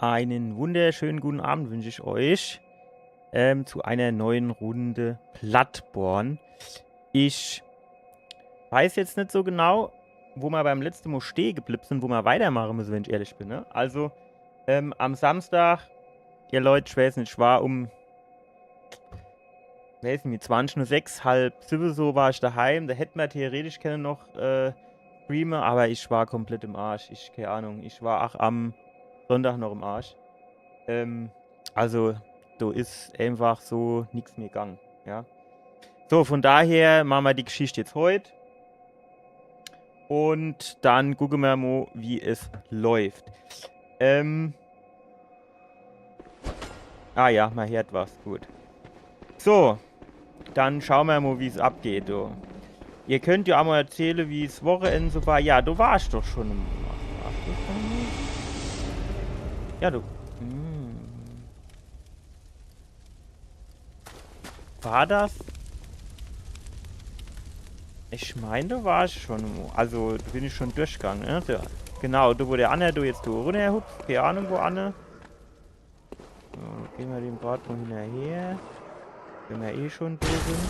Einen wunderschönen guten Abend wünsche ich euch zu einer neuen Runde Bloodborne. Ich weiß jetzt nicht so genau, wo wir beim letzten Mal stehen geblieben sind, wo wir weitermachen müssen, wenn ich ehrlich bin. Ne? Also am Samstag, ihr Leute, ich weiß nicht, ich war weiß nicht, 20:06, halb 7 so war ich daheim. Da hätten wir theoretisch können noch streamen, aber ich war komplett im Arsch. Keine Ahnung, ich war auch am Sonntag noch im Arsch. Also, da ist einfach so nichts mehr gegangen, ja. So, von daher machen wir die Geschichte jetzt heute. Und dann gucken wir mal, wie es läuft. Ja, man hört was, gut. So, dann schauen wir mal, wie es abgeht, du. Ihr könnt ja auch mal erzählen, wie es Wochenende so war. Ja, du warst doch schon im... Warst du schon? Ja, du... War das? Ich meine, du warst schon... Also, da bin ich schon durchgegangen, ne? So, genau, du, wo der Anne, du jetzt du runterhupst. Keine Ahnung, wo Anne. So, gehen wir dem Brat mal hinterher. Wenn wir eh schon da sind.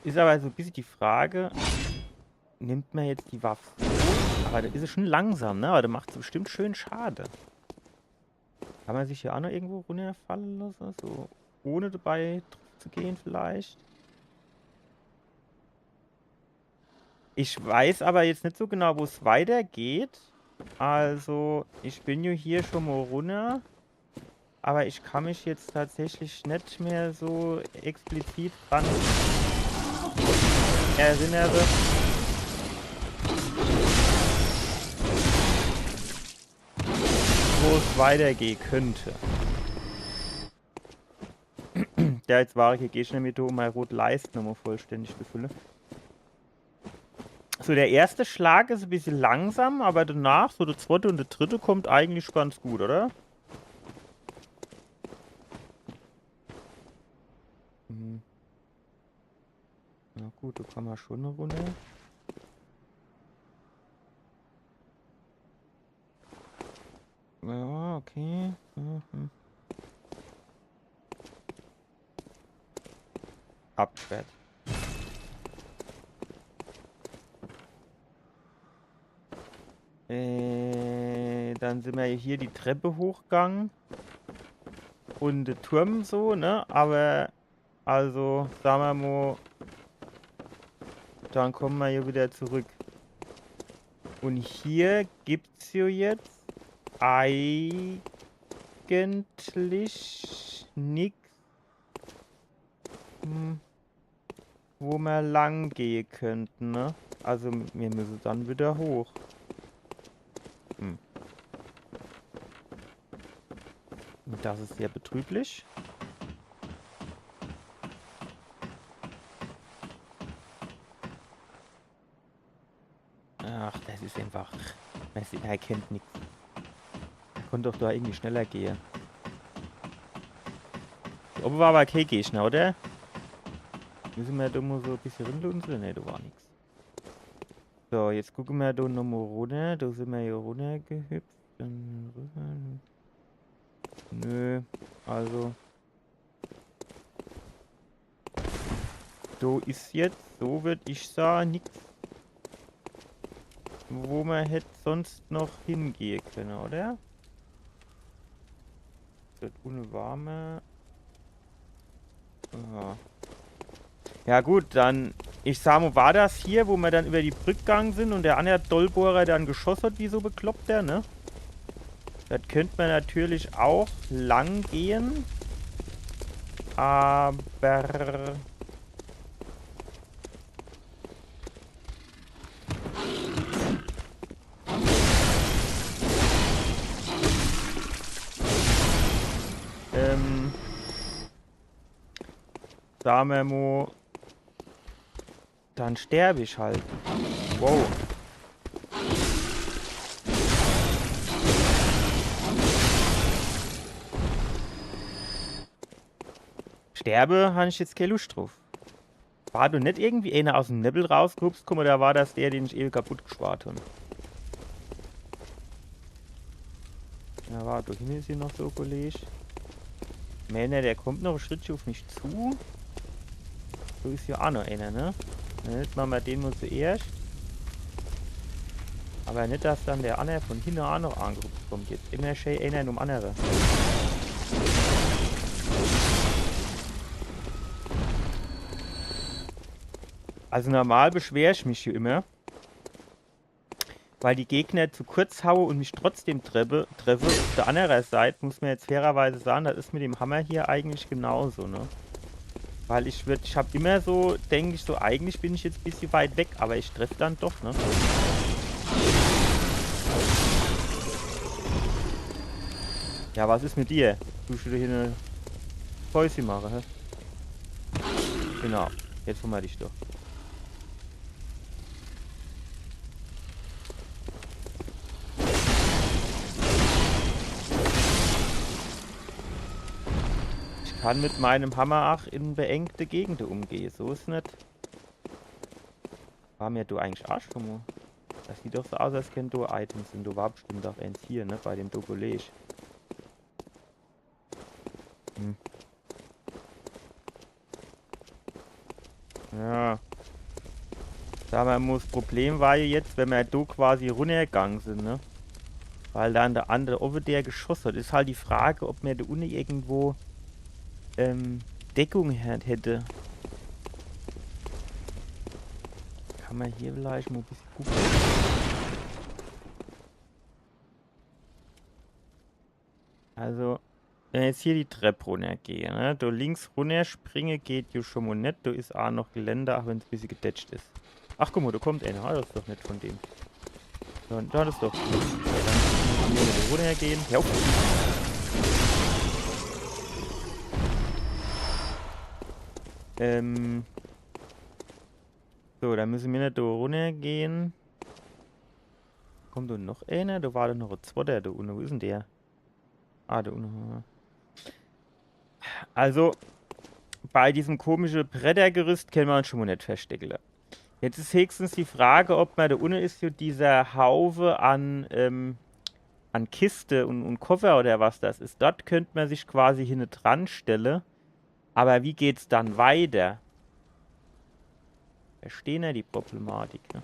Ist aber so ein bisschen die Frage, nimmt man jetzt die Waffe? Aber da ist es schon langsam, ne? Aber da macht es bestimmt schön schade. Kann man sich hier auch noch irgendwo runterfallen lassen? So, ohne dabei zu gehen vielleicht? Ich weiß aber jetzt nicht so genau, wo es weitergeht. Also, ich bin ja hier schon mal runter. Aber ich kann mich jetzt tatsächlich nicht mehr so explizit dran erinnern, wo es weitergehen könnte. Ja, jetzt war ich hier, gehe schnell mit um mein rot Leisten nochmal vollständig befüllen. So, der erste Schlag ist ein bisschen langsam, aber danach, so der zweite und der dritte, kommt eigentlich ganz gut, oder? Na gut, da kann man schon eine Runde. Ja, okay. Absperrt. Dann sind wir hier die Treppe hochgegangen. Und der Turm so, ne? Aber, also, sagen wir mal, dann kommen wir hier wieder zurück. Und hier gibt's ja jetzt eigentlich nichts, wo wir lang gehen könnten, ne? Also, wir müssen dann wieder hoch. Und das ist sehr betrüblich. Ach, das ist einfach... Man erkennt nichts. Konnte doch da irgendwie schneller gehen. Oben war aber kein Gegner, oder? Müssen wir da mal so ein bisschen runter? Ne, da war nichts. So, jetzt gucken wir da nochmal runter. Da sind wir hier runtergehüpft. Nö, also... Da ist jetzt, so würde ich sagen, nichts, wo man hätte sonst noch hingehen können, oder? Das ohne warme. Ja gut, dann, ich sag mal, war das hier, wo wir dann über die Brücke gegangen sind und der andere Dollbohrer dann geschossen hat, wie so bekloppt der, ne? Das könnte man natürlich auch lang gehen. Aber... sagen wir mal, dann sterbe ich halt. Wow. Sterbe, habe ich jetzt keine Lust drauf. War du nicht irgendwie einer aus dem Nebel rausgehupst? Guck mal, da war das der, den ich eben kaputt gespart habe. Ja, warte, da hinten ist hier noch so, Kollege. Männer, der kommt noch ein Schrittchen auf mich zu. So ist hier auch noch einer, ne? Jetzt machen wir den nur zuerst. Aber nicht, dass dann der andere von hinten auch noch angerückt kommt. Jetzt immer schön einer um andere. Also normal beschwere ich mich hier immer, weil die Gegner zu kurz haue und mich trotzdem treffe. Auf der anderen Seite muss man jetzt fairerweise sagen, das ist mit dem Hammer hier eigentlich genauso, ne? Weil ich habe immer so, denke ich so, eigentlich bin ich jetzt ein bisschen weit weg, aber ich treffe dann doch, ne? Ja, was ist mit dir? Du schon hier eine Päuschen machen, hä? Genau, jetzt haben wir dich doch. Ich kann mit meinem Hammer auch in beengte Gegenden umgehen, so ist nicht. War mir du eigentlich Arschkummer? Das sieht doch so aus, als kennt du Items und du war bestimmt auch eins hier, ne, bei dem Doppelage. Ja. Sagen wir mal, das Problem war ja jetzt, wenn wir da quasi runtergegangen sind, ne? Weil dann der andere over der geschossen hat. Ist halt die Frage, ob mir da unten irgendwo Deckung hätte. Kann man hier vielleicht mal ein bisschen gucken. Also, wenn ich jetzt hier die Treppe runtergehe, ne? Da links runter springe geht ja schon mal nicht. Da ist auch noch Geländer, auch wenn es ein bisschen gedetscht ist. Ach guck mal, da kommt einer. Das ist doch nicht von dem. Da ist doch. Dann müssen wir hier runtergehen. Ja. So, dann müssen wir nicht da runtergehen. Kommt da noch einer? Da war doch noch ein zweiter da unten. Wo ist denn der? Ah, da unten. Also, bei diesem komischen Brettergerüst können wir uns schon mal nicht verstecken. Jetzt ist höchstens die Frage, ob man da unten ist, so dieser Haufe an Kiste und Koffer oder was das ist. Dort könnte man sich quasi hinten dran stellen. Aber wie geht's dann weiter? Verstehen ja die Problematik, ne?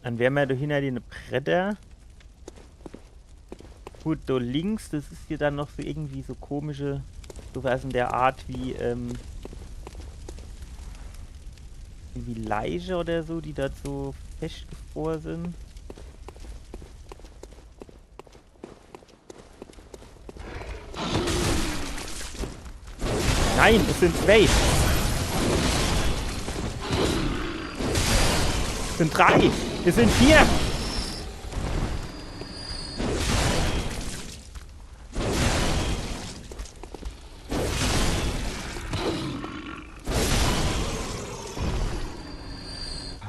Dann wären wir da hinten die Bretter. Gut, da links, das ist hier dann noch so irgendwie so komische, sowas in der Art wie, irgendwie Leiche oder so, die da so festgefroren sind. Nein, es sind zwei. Es sind drei. Es sind vier.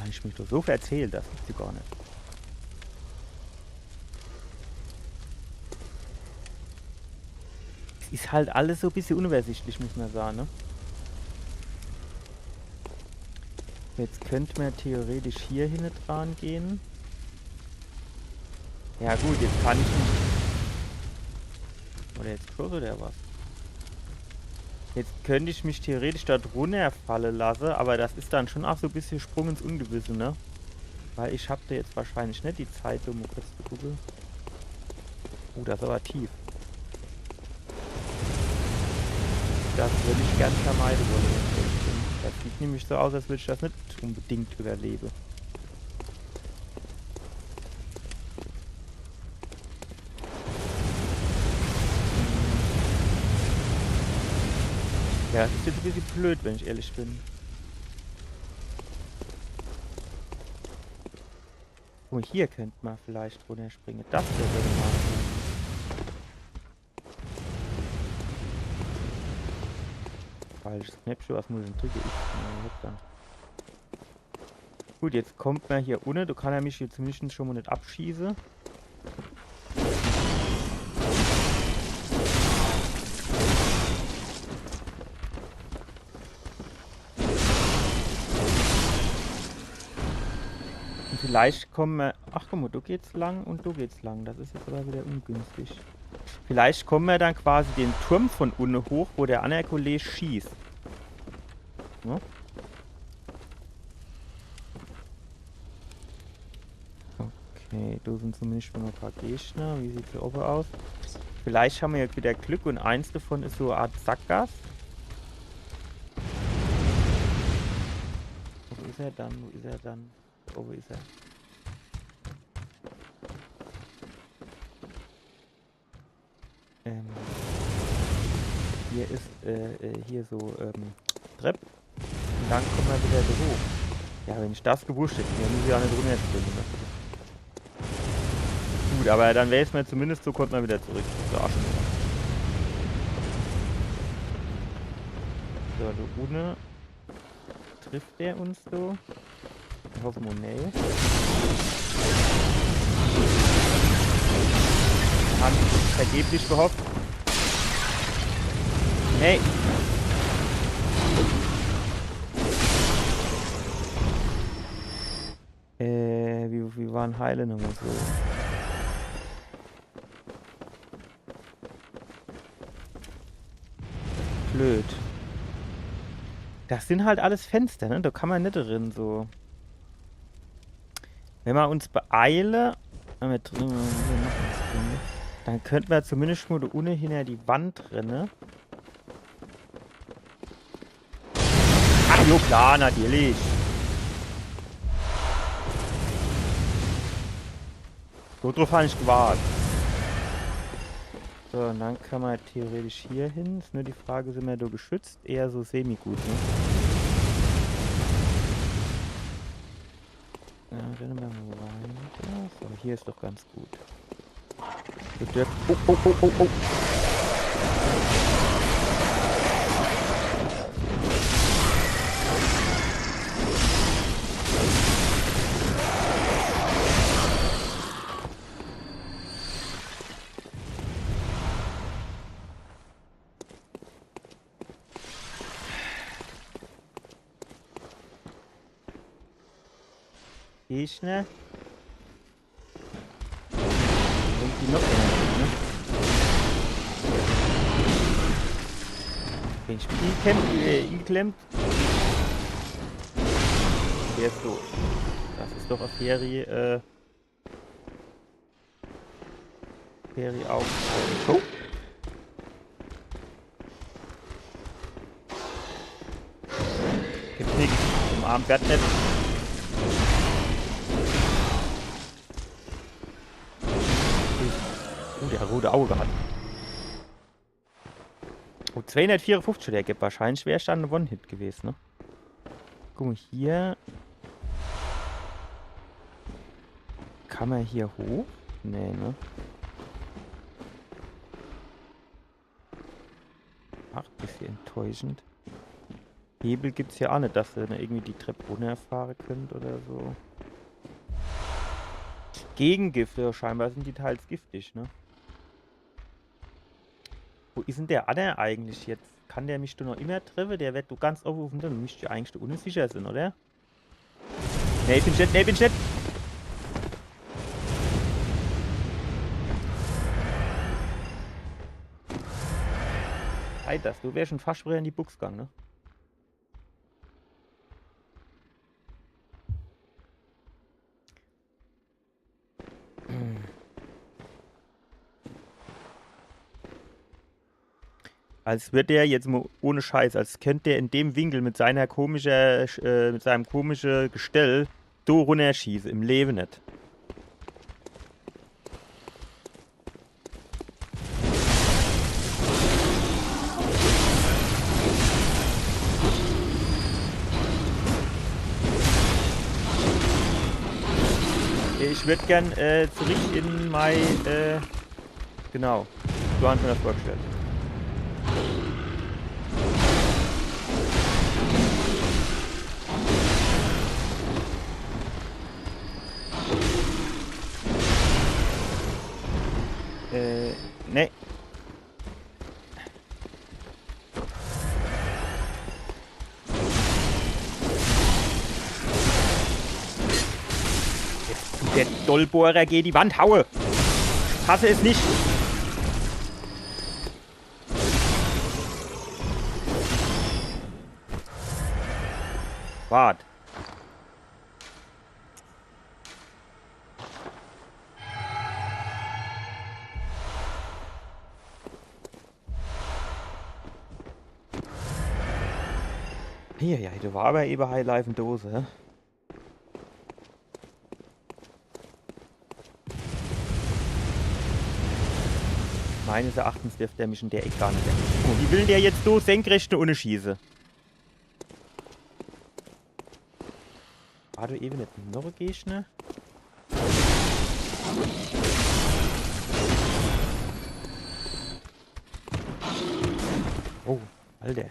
Ich mich doch so erzählt, das ist sie gar nicht. Ist halt alles so ein bisschen unübersichtlich, muss man sagen, ne? Jetzt könnte man theoretisch hier hin dran gehen. Ja gut, jetzt kann ich nicht. Oder jetzt Cross oder was? Jetzt könnte ich mich theoretisch dort runterfallen lassen, aber das ist dann schon auch so ein bisschen Sprung ins Ungewisse, ne? Weil ich habe da jetzt wahrscheinlich nicht die Zeit, um kurz zu gucken. Oh, das ist aber tief. Das würde ich gern vermeiden wollen. Das sieht nämlich so aus, als würde ich das nicht unbedingt überleben. Ja, das ist jetzt ein bisschen blöd, wenn ich ehrlich bin. Oh, hier könnte man vielleicht runterspringen. Das wäre mal. Falsch, Snapshot, was muss ich denn drücken? Gut, jetzt kommt man hier unten. Du kannst ja mich hier zumindest schon mal nicht abschießen. Vielleicht kommen wir... Ach, guck mal, du geht's lang und du geht's lang. Das ist jetzt aber wieder ungünstig. Vielleicht kommen wir dann quasi den Turm von unten hoch, wo der andere Kollege schießt. Ja? Okay, da sind zumindest schon ein paar Gegner. Wie sieht es hier oben aus? Vielleicht haben wir jetzt wieder Glück und eins davon ist so eine Art Sackgass. Wo ist er dann? Wo ist er dann? Oh, wo ist er? Hier ist hier so Trepp. Und dann kommen wir wieder so hoch. Ja, wenn ich das gewusst hätte, dann muss ich auch nicht runterspringen. Ne? Gut, aber dann wäre es mir zumindest so, kommt man wieder zurück. So, so, du ohne. Trifft der uns so? Ich hoffe mal, nee. Haben vergeblich gehofft. Nee. Wie waren Heile nochmal so? Blöd. Das sind halt alles Fenster, ne? Da kann man nicht drin so. Wenn wir uns beeilen, dann könnten wir zumindest mal da unten hinter die Wand rennen. Ach jo, klar, natürlich. So drauf habe ich gewartet. So, und dann kann man theoretisch hier hin. Ist nur die Frage, sind wir da geschützt? Eher so semi-gut, ne? Ja, rennen wir mal rein. Ja, so, hier ist doch ganz gut. Oh, oh, oh, oh, oh. Gegner. Und die noch ne? Den Spiel geklemmt. Der ist tot. Das ist doch eine Ferie, Ferie auch. Oh. Gibt nichts. Umarmt wird nicht. Der rote Auge hat. Oh, 254 der gibt. Wahrscheinlich wäre es dann ein One-Hit gewesen, ne? Guck mal, hier. Kann man hier hoch? Nee, ne? Ach, bisschen enttäuschend. Hebel gibt's ja auch nicht, dass ihr irgendwie die Treppe runterfahren könnt oder so. Gegengifte, scheinbar sind die teils giftig, ne? Wo ist denn der Anne eigentlich jetzt? Kann der mich doch noch immer treffen? Der wird doch ganz offen, dann müsste ja eigentlich unsicher sein, oder? Nee, ich bin nicht, nee, ich bin nicht. Alter, du wärst schon fast wieder in die Buchs gegangen, ne? Als wird der jetzt mal ohne Scheiß, als könnte der in dem Winkel mit seiner mit seinem komischen Gestell so runterschießen. Im Leben nicht. Ich würde gern zurück in mein, genau, so haben wir das vorgestellt. Ne. Dollbohrer, geh die Wand, haue! Hasse es nicht! Wart. Ja, du war aber eben Highlife in Dose, hä? Meines Erachtens dürfte der mich in der Ecke gar nicht. Oh, wie will der jetzt so senkrecht ohne schießen? War du eben nicht noch gehst, ne? Oh, Alter.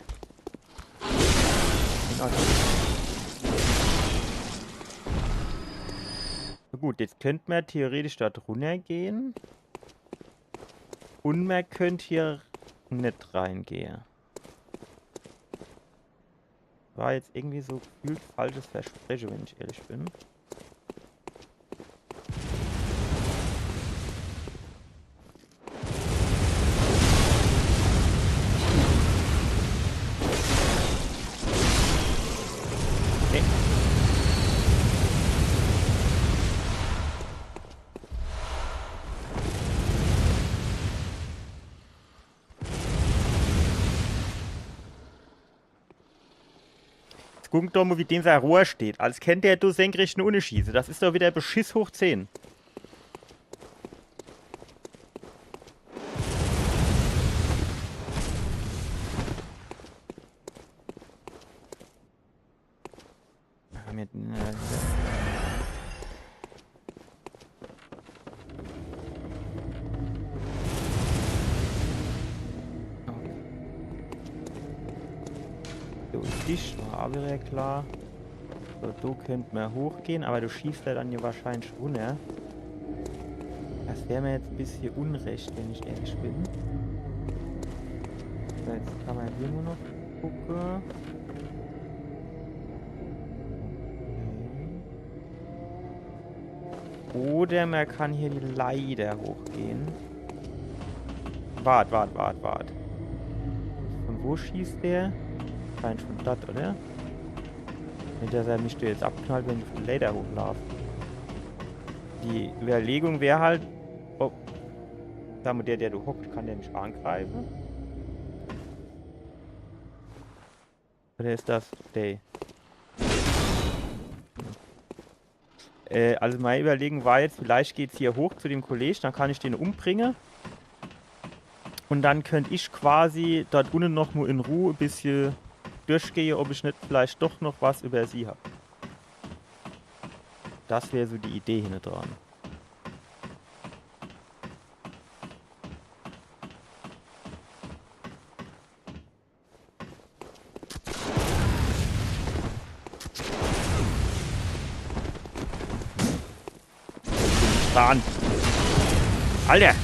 Na gut, jetzt könnte man theoretisch dort runtergehen. Und man könnte hier nicht reingehen. War jetzt irgendwie so gefühlt falsches Versprechen, wenn ich ehrlich bin. Nee. Guck doch mal, wie dem sein Rohr steht. Als kennt der du senkrechten Unterschieße. Das ist doch wieder Beschiss hoch 10. Dich war aber wieder klar. So, du könnt mehr hochgehen, aber du schießt ja dann hier wahrscheinlich runter. Das wäre mir jetzt ein bisschen unrecht, wenn ich ehrlich bin. So, jetzt kann man hier nur noch gucken. Okay. Oder man kann hier die Leiter hochgehen. Wart. Von wo schießt der? Von dort, oder? Nicht, dass er mich jetzt abknallt, wenn ich auf den Lader hochlaufe. Die Überlegung wäre halt, ob damit der du hockt, kann der mich angreifen? Oder ist das der? Also meine Überlegung war jetzt, vielleicht geht es hier hoch zu dem Kollegen, dann kann ich den umbringen. Und dann könnte ich quasi dort unten noch mal in Ruhe ein bisschen durchgehe, ob ich nicht vielleicht doch noch was über sie habe. Das wäre so die Idee hinten dran. Alter!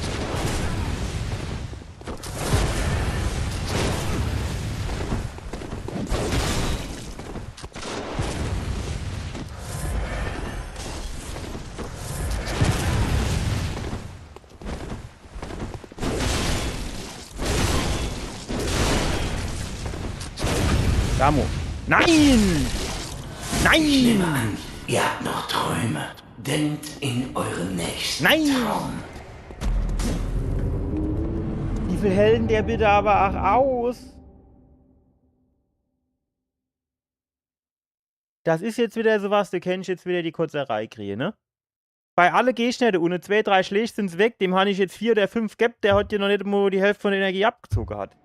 Damo. Nein! Nein! Ich nehme an, ihr habt noch Träume. Denkt in euren nächsten Traum. Wie viel Helden der bitte aber auch aus? Das ist jetzt wieder sowas, du kennst jetzt wieder die Kotzerei kriege, ne? Bei alle Gegenstände ohne 2, 3 Schläge sind's weg. Dem habe ich jetzt 4 oder 5 gehabt, der hat dir noch nicht mal die Hälfte von der Energie abgezogen hat.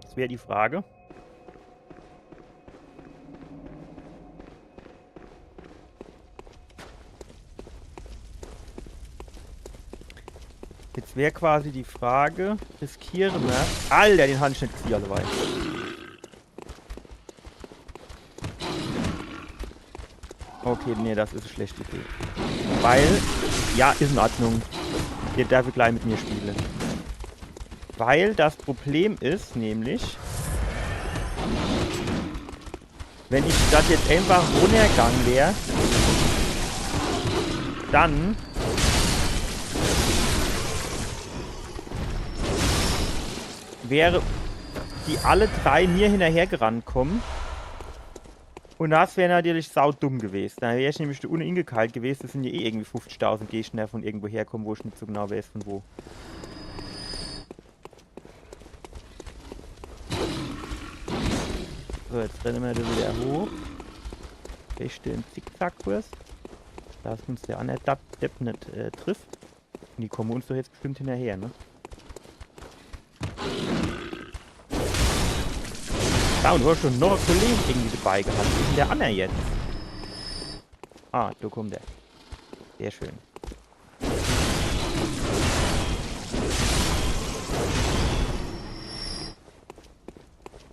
Das wäre die Frage. Jetzt wäre quasi die Frage, riskieren wir... Alter, den habe ich nicht gesehen, alle weit. Okay, nee, das ist eine schlechte Idee. Weil, ja, ist in Ordnung. Ihr dürft gleich mit mir spielen. Weil das Problem ist, nämlich... Wenn ich das jetzt einfach runtergegangen wäre, dann wäre die alle drei mir hinterhergerannt kommen. Und das wäre natürlich saudumm gewesen. Da wäre ich nämlich da unten hingekalt gewesen. Das sind ja eh irgendwie 50.000 Gegner von irgendwo herkommen, wo ich nicht so genau weiß von wo. So, jetzt rennen wir da wieder hoch. Beste im Zickzackkurs. Dass uns der andere Depp nicht trifft. Und die kommen uns doch jetzt bestimmt hinterher, ne? Ja, und du hast schon noch einen Kollegen irgendwie dabei gehabt. Wie ist denn der Anna jetzt? Ah, da kommt der. Sehr schön.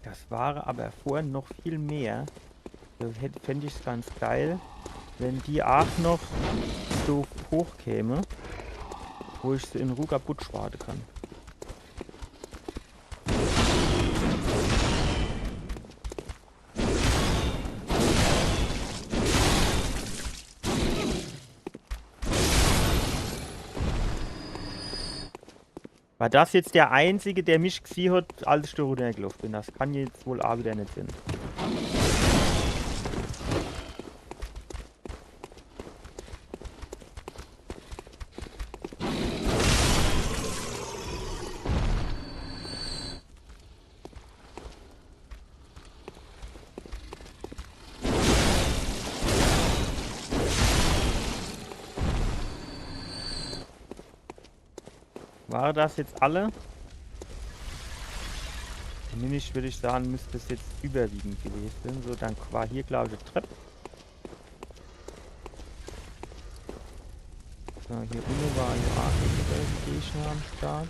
Das war aber vorhin noch viel mehr. Da fände ich es ganz geil, wenn die auch noch so hoch käme, wo ich sie in Ruhe kaputt schwade kann. War das jetzt der einzige, der mich gesehen hat, als ich da runtergelaufen bin? Das kann jetzt wohl auch wieder nicht sein. War das jetzt alle? Nämlich würde ich sagen, müsste es jetzt überwiegend gewesen sein. So, dann war hier, glaube ich, eine Treppe. So, hier unten war ja auch die Gegner am Start.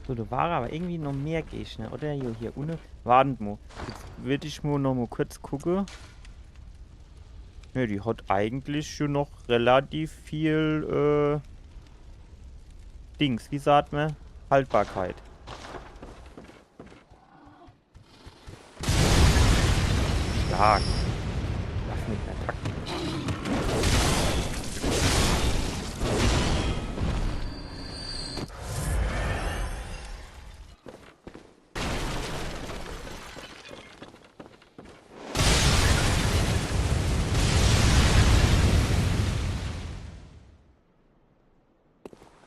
So, da war aber irgendwie noch mehr Gegner, oder? Hier unten. Warten wir. Jetzt würde ich mal noch mal kurz gucken. Ne, die hat eigentlich schon noch relativ viel, Dings, wie sagt man? Haltbarkeit. Stark. Lass mich mehr tacken.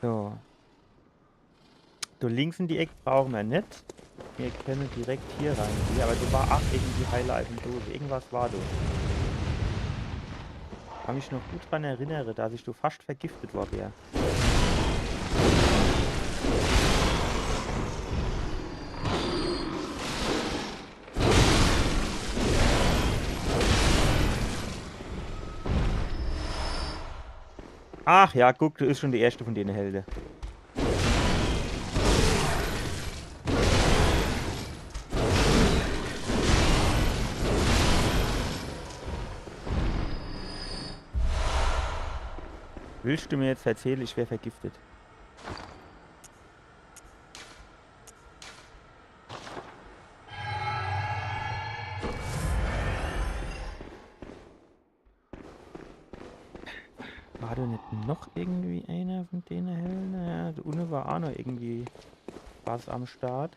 So. Da links in die Ecke brauchen wir nicht. Wir können direkt hier rein. Aber du war auch irgendwie Highlight-Dose. Irgendwas war du. Ich kann mich noch gut daran erinnern, dass ich fast vergiftet war. Ach ja, guck, du ist schon die erste von denen Helden. Willst du mir jetzt erzählen, ich wäre vergiftet? War da nicht noch irgendwie einer von denen Helden? Ja, da unten war auch noch irgendwie was am Start.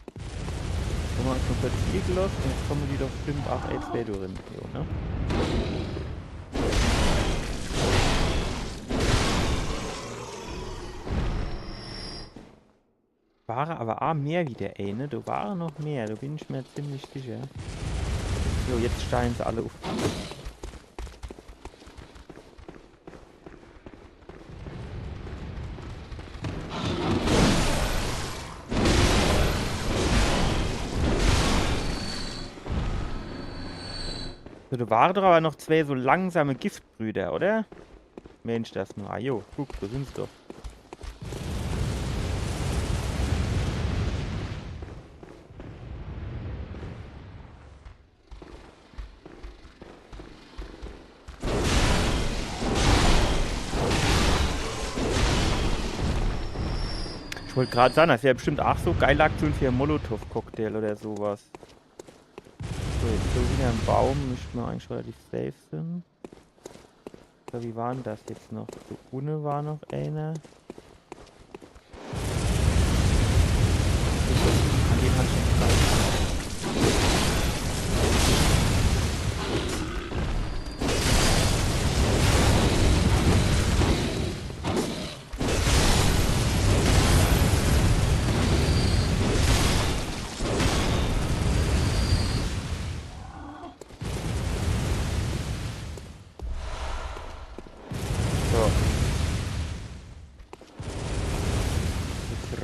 Haben wir uns noch kurz hier gelassen und jetzt kommen die doch bestimmt auch als Wedo drin. Jo, ne? War aber auch mehr wie der eine. Da war noch mehr, da bin ich mir ziemlich sicher. So, jetzt steigen sie alle auf. So, da waren doch aber noch zwei so langsame Giftbrüder, oder? Mensch, das nur. Ah jo, guck, da sind sie doch. Ich wollte gerade sagen, das wäre bestimmt auch so geile Aktion für einen Molotow-Cocktail oder sowas. So, jetzt so wieder im Baum müssten wir eigentlich relativ safe sein. So, wie war denn das jetzt noch? So, unten war noch einer. An den hat schon Zeit.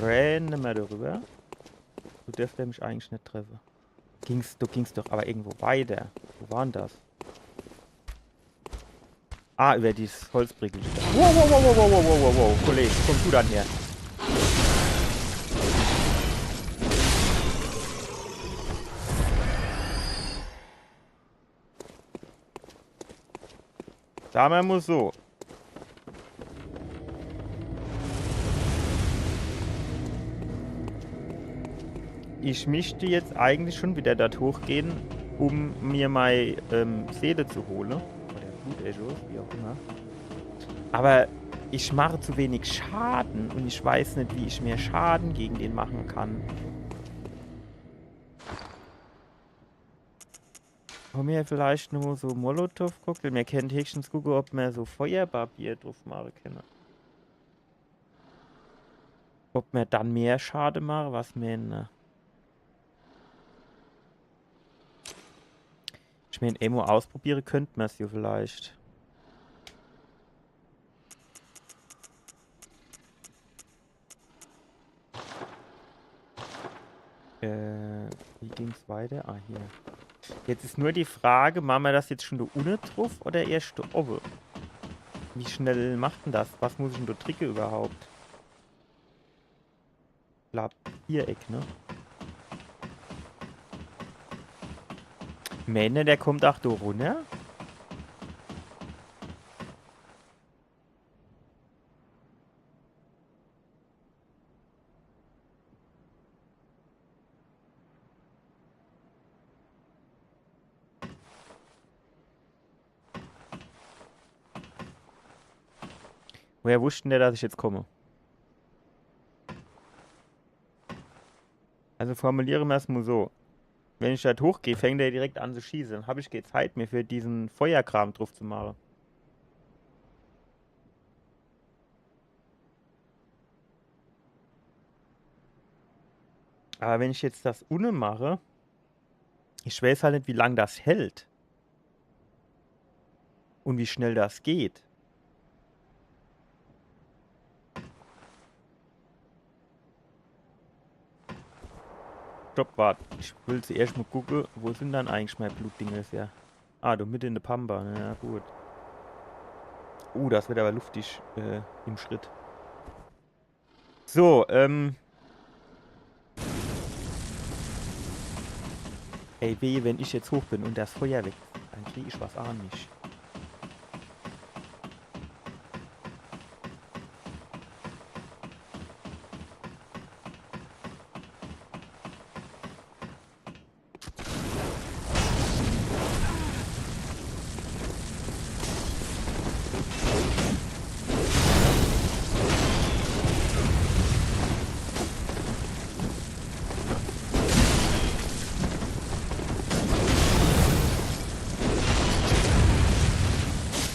Rennen wir darüber. Du dürftest mich eigentlich nicht treffen. Du gingst doch aber irgendwo weiter. Wo war denn das? Ah, über dieses Holzbrickel. Wow, wow, wow, wow, wow, wow, wow, wow, Kollege, komm du dann her. Sagen wir mal so. Ich möchte jetzt eigentlich schon wieder dort hochgehen, um mir meine Seele zu holen. Oder Blutechos, wie auch immer. Aber ich mache zu wenig Schaden und ich weiß nicht, wie ich mehr Schaden gegen den machen kann. Haben wir vielleicht nur so Molotow-Cocktail? Wir können höchstens gucken, ob wir so Feuerbarbier drauf machen können. Ob wir dann mehr Schaden machen, was wir ich meine, Emo ausprobieren könnten wir es ja vielleicht. Wie ging es weiter? Ah, hier. Jetzt ist nur die Frage, machen wir das jetzt schon da unten drauf oder erst da oben? Wie schnell macht denn das? Was muss ich denn da drücken überhaupt? Ich glaube, Viereck, ne? Meine, der kommt auch da runter. Woher wusste denn der, dass ich jetzt komme? Also formulieren wir es mal so. Wenn ich da hochgehe, fängt er direkt an zu schießen. Dann habe ich keine Zeit mehr für diesen Feuerkram drauf zu machen. Aber wenn ich jetzt das unten mache, ich weiß halt nicht, wie lange das hält. Und wie schnell das geht. Stopp, warte. Ich will zuerst mal gucken, wo sind dann eigentlich meine Blutdinger ja. Ah, du mit in der Pampa. Ja, gut. Das wird aber luftig im Schritt. So, ey, wehe, wenn ich jetzt hoch bin und das Feuer weg, dann kriege ich was an mich.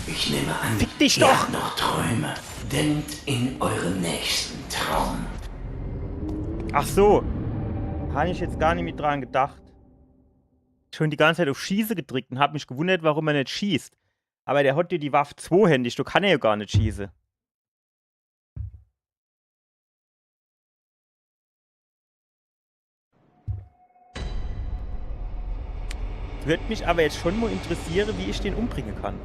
Ich nehme an, Fick dich ihr doch! habt noch Träume. Denkt in euren nächsten Traum. Ach so. Habe ich jetzt gar nicht mit dran gedacht. Schon die ganze Zeit auf Schieße gedrückt und habe mich gewundert, warum er nicht schießt. Aber der hat dir die Waffe zweihändig, du kann ja gar nicht schießen. Würde mich aber jetzt schon mal interessieren, wie ich den umbringen kann.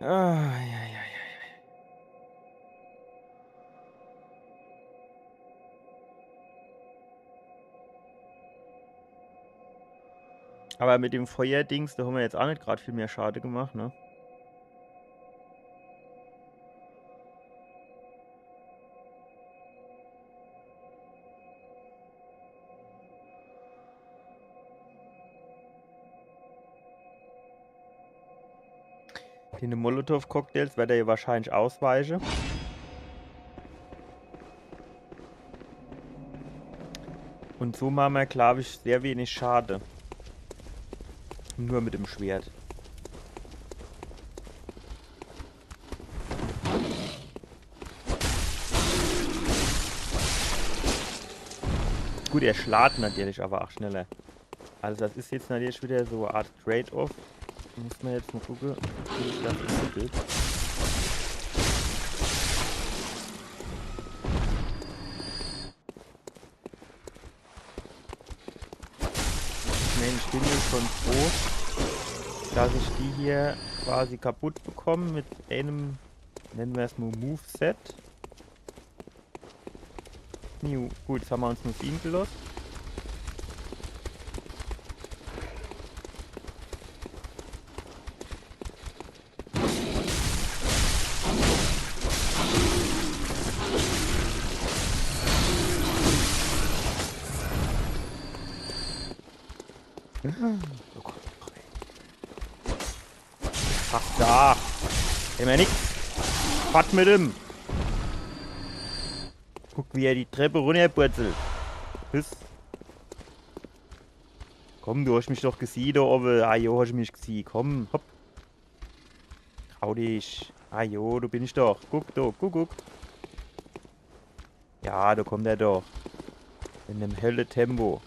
Ah, ja, ja, ja. Aber mit dem Feuerdings, da haben wir jetzt auch nicht gerade viel mehr Schade gemacht, ne? Den Molotow-Cocktails wird er ja wahrscheinlich ausweichen. Und so machen wir, glaube ich, sehr wenig Schade. Nur mit dem Schwert. Gut, er schlägt natürlich aber auch schneller. Also das ist jetzt natürlich wieder so eine Art Trade-off. Muss man jetzt mal gucken, wie sich das entwickelt. Ich bin jetzt schon froh, dass ich die hier quasi kaputt bekomme mit einem, nennen wir es mal Moveset. Gut, jetzt haben wir uns nur 7 gelost. Oh Gott. Ach da. Immer nix. Fahrt mit ihm. Guck, wie er die Treppe runterpurzelt. Hüss. Komm, du hast mich doch gesehen da oben. Ah jo, hast du mich gesehen. Komm, hopp. Trau dich. Ah jo, du bin ich doch. Guck, da, guck. Ja, da kommt er doch. In dem helle Tempo.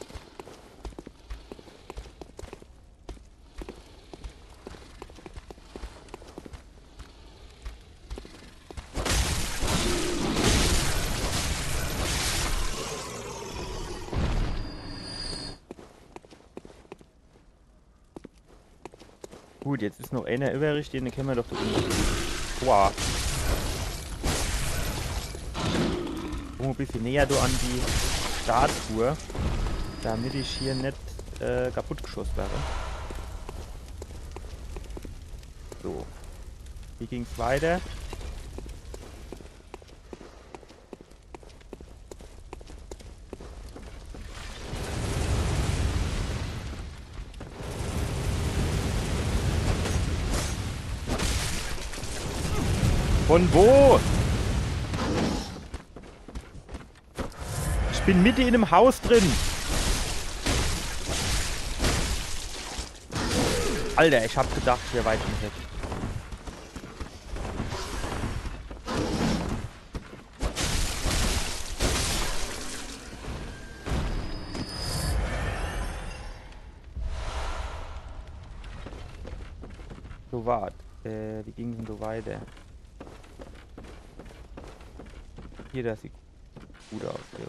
Gut, jetzt ist noch einer übrig, den kennen wir doch da unten. Wow. Ein bisschen näher da an die Statue, damit ich hier nicht kaputt geschossen werde. So. Wie ging's weiter? Von wo? Ich bin mitten in einem Haus drin. Alter, ich hab gedacht, hier weit weg. So wart. Wie ging es denn so weiter? Hier, das sieht gut aus. Hier.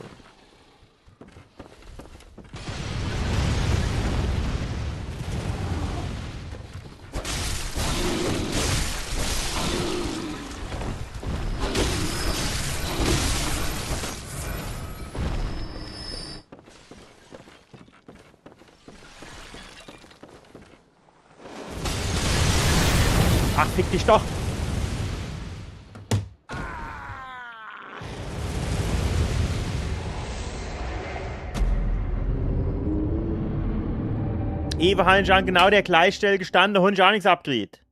Ach, fick dich doch! Eben habe ich an genau der Gleichstelle gestanden, da habe ich auch nichts abgedreht.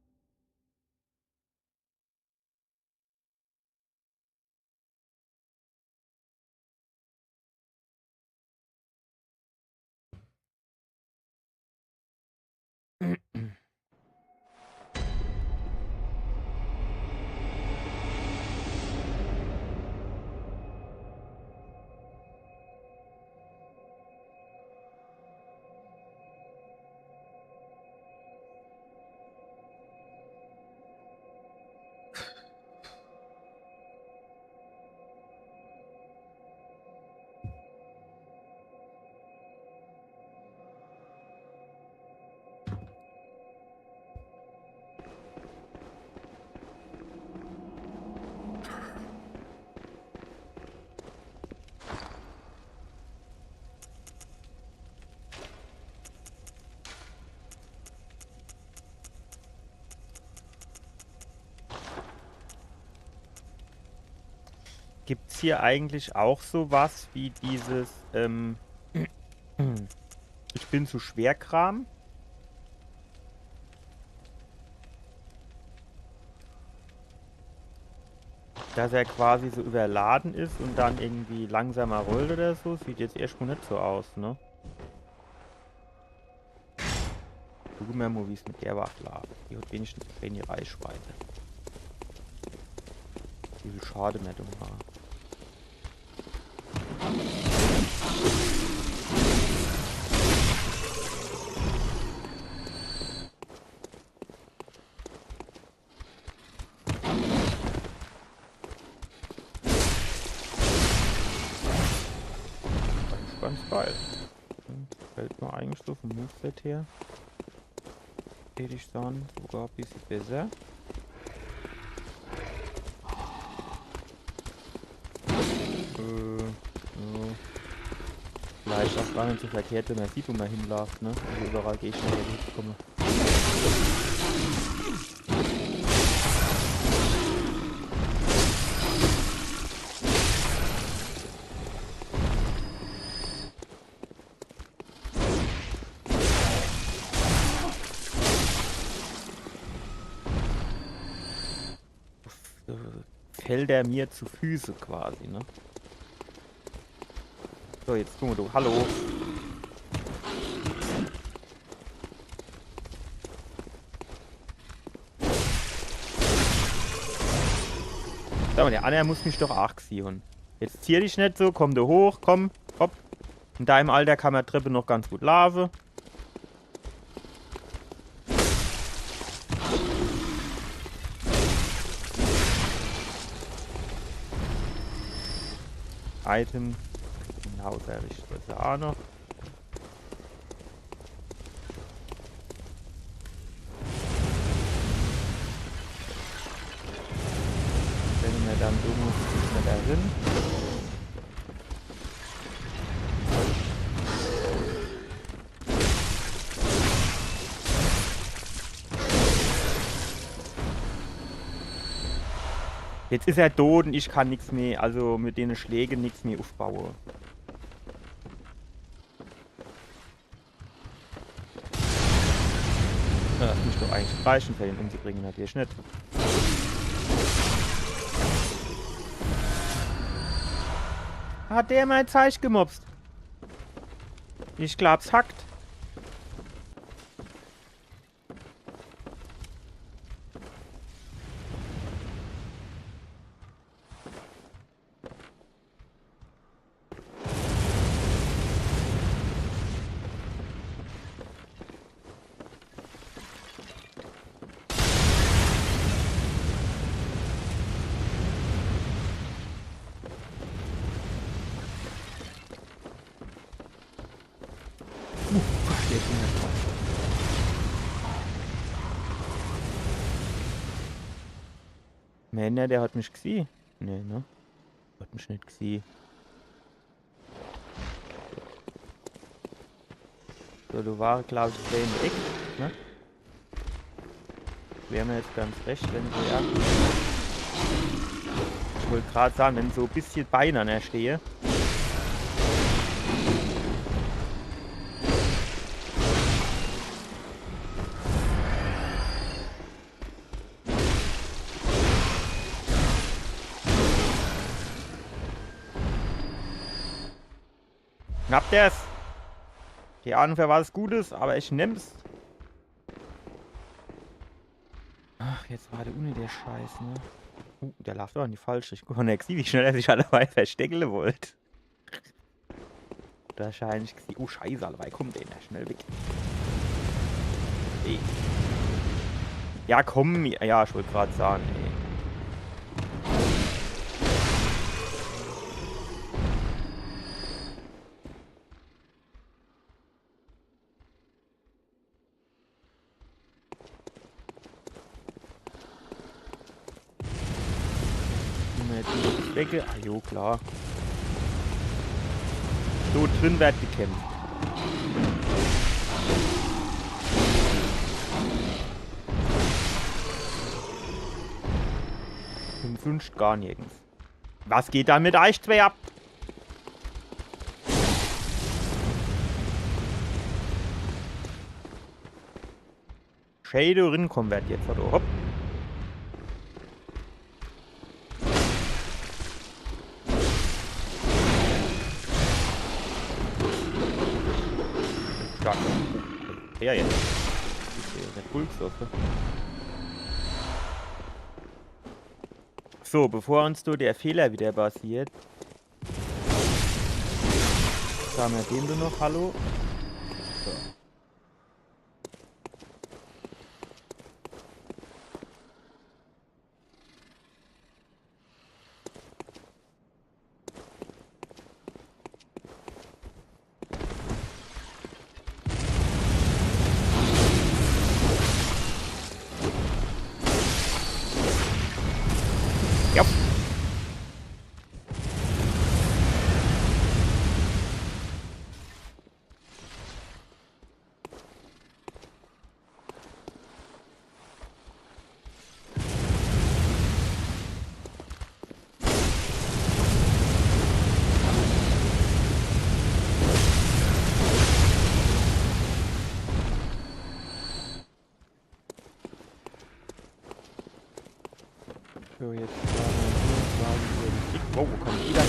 Gibt's hier eigentlich auch sowas wie dieses, ich bin zu Schwerkram? Dass er quasi so überladen ist und dann irgendwie langsamer rollt oder so. Sieht jetzt erstmal nicht so aus, ne? Gucken wir mal, wie es mit der Waffe läuft. Die hat wenigstens keine Reichweite. Wie viel Schaden mehr dumm war. Ganz geil. Fällt mir eigentlich so vom Moveset her. Hätte ich sagen, sogar ein bisschen besser. Ja. Vielleicht auch gar nicht so verkehrt, wenn man sieht, wo man hinläuft, ne? Also überall gehe ich schnell hinkomme. Fällt er mir zu Füße quasi, ne? So, jetzt gucken wir du. Hallo. Sag mal, der andere muss mich doch auch sehen. Jetzt zieh dich nicht so, komm du hoch, komm, hopp. In deinem Alter kann man Treppe noch ganz gut laufen. Item. Genau, sehr richtig. Das ist ja auch noch. Wenn wir dann so muss, ist wir da hin. Jetzt ist er tot und ich kann nichts mehr, also mit den Schlägen nichts mehr aufbauen. Ja, das muss doch eigentlich reichen, für ihn umzubringen, natürlich nicht. Hat der mein Zeich gemobst? Ich glaub's hackt. Männer, der hat mich gesehen. Nee, ne? Hat mich nicht gesehen. So, du warst, glaube ich, der in der Ecke, ne? Wäre mir jetzt ganz recht, wenn du ja. Ich wollte gerade sagen, wenn so ein bisschen beinahe stehe. Knapp der's. Die Ahnung für was Gutes, aber ich nehm's. Ach, jetzt war der ohne der Scheiß, ne? Der läuft doch in die falsche. Ich gucke nicht, wie schnell er sich alleweil verstecken wollte. Wahrscheinlich. Oh, Scheiße, alleweil kommt der schnell weg. Ey. Ja, komm. Ja, ich wollte gerade sagen, ey. Wecke. Ah, jo, klar. So, drin wird gekämpft. Im Wünsch gar nirgends. Was geht da mit euch zwei ab? Shadow konvertiert, oder? Hopp. Stark. Ja, jetzt. Der Pulswaffe. So, bevor uns der Fehler wieder passiert. Sagen wir dem du noch Hallo. So. Ja. So, jetzt oh, wo kommt die da her?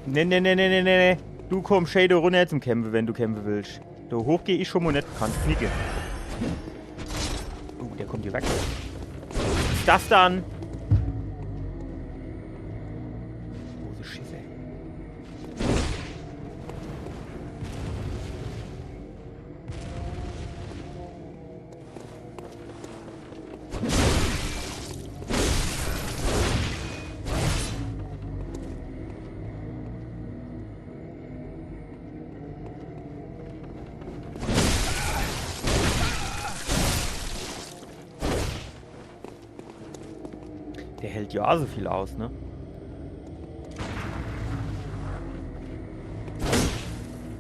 Nee. Du komm Shadow runter zum Kämpfen, wenn du kämpfen willst. Da hoch geh ich schon mal nicht, kann knicken. Oh, der kommt hier weg. Was ist das dann? Große Schiffe. Der hält ja so viel aus, ne?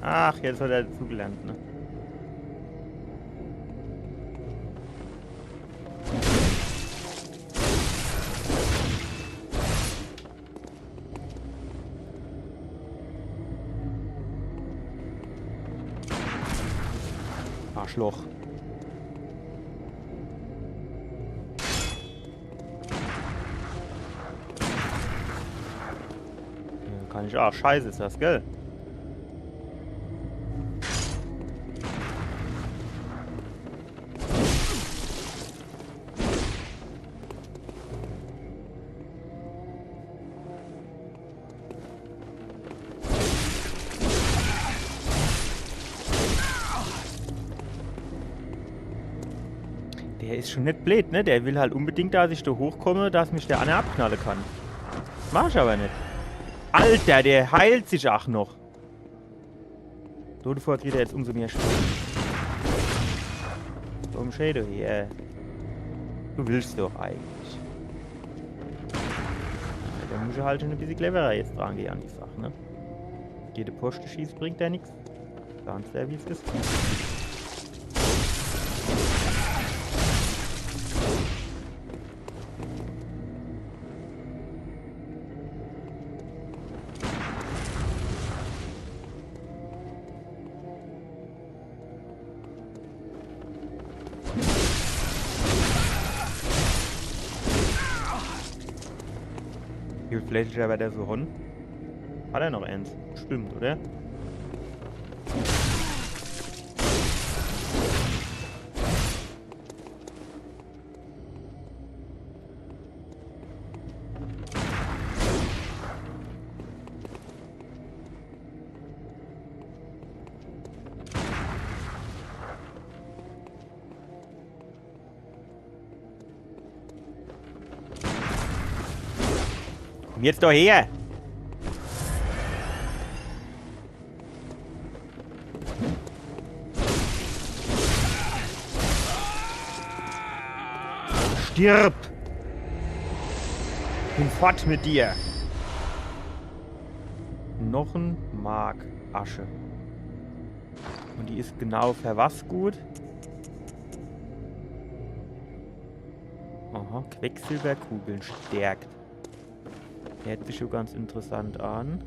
Ach, jetzt hat er dazugelernt, ne? Arschloch. Kann ich. Ach, scheiße ist das, gell? Der ist schon nicht blöd, ne? Der will halt unbedingt, dass ich da hochkomme, dass mich der Anne abknallen kann. Das mach ich aber nicht. Alter, der heilt sich auch noch. Sofort kriegt er jetzt umso mehr Schaden. Komm, Shadow hier. Du willst doch eigentlich. Ja, da muss ich halt schon ein bisschen cleverer jetzt dran gehen an die Sache, ne? Jede Poste schießt, bringt ja nichts. Ganz sehr, wie es ist. Wie viel Fleisch aber der so Hund? Hat er noch eins? Stimmt, oder? Komm jetzt doch her! Stirb! Bin fort mit dir! Knochen, Mark, Asche. Und die ist genau für was gut? Aha. Aha, Quecksilberkugeln stärkt. Hört sich schon ganz interessant an.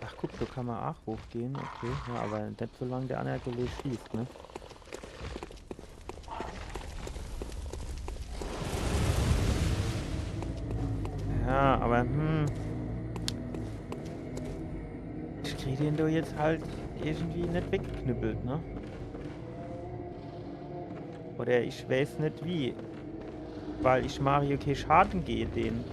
Ach guck, da kann man auch hochgehen, okay. Ja, aber nicht solange der andere Kollege schießt, ne? Ja, aber ich kriege den da jetzt halt irgendwie nicht weggeknüppelt, ne? Oder ich weiß nicht wie. Weil ich Mario keinen Schaden gehe, den.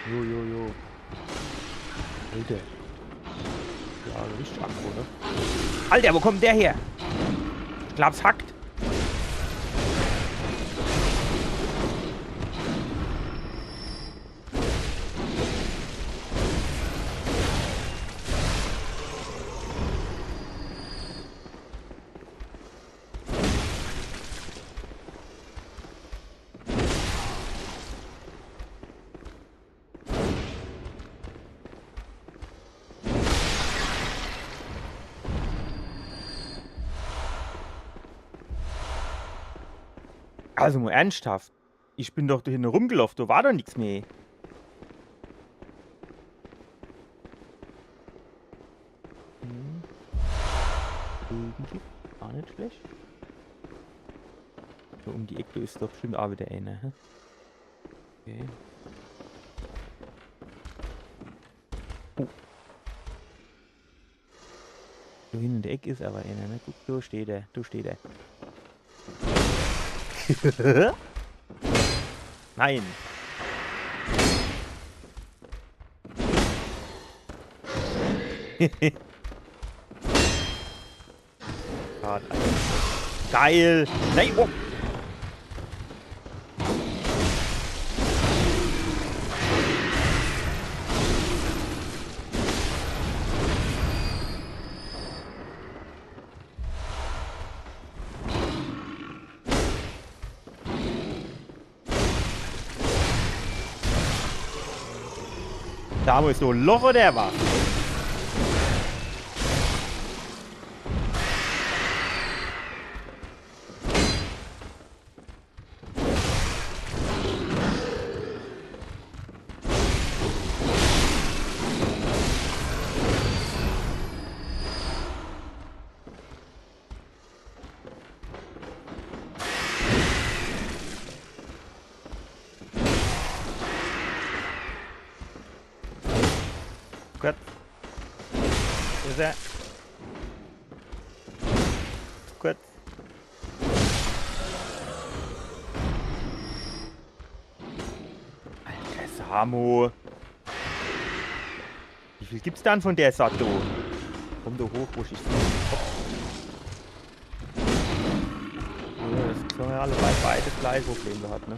Jo. Alter. Ja, richtig Akku, ne? Alter, wo kommt der her? Ich glaub's hackt. Also mal ernsthaft. Ich bin doch da hinten rumgelaufen, da war doch nichts mehr. Gegengift, auch nicht schlecht. So um die Ecke ist doch bestimmt auch wieder eine. Hä? Okay. Oh. Da hinten in der Ecke ist aber einer, ne? Guck, da steht er, Nein. Geil. Nein, oh. Da muss so ein Loch oder was? Gut. Ist er. Gut. Alter Samo. Wie viel gibt's dann von der Sato? Komm da hoch, wo ich ja, das haben wir alle beides gleich Problem gehabt, ne?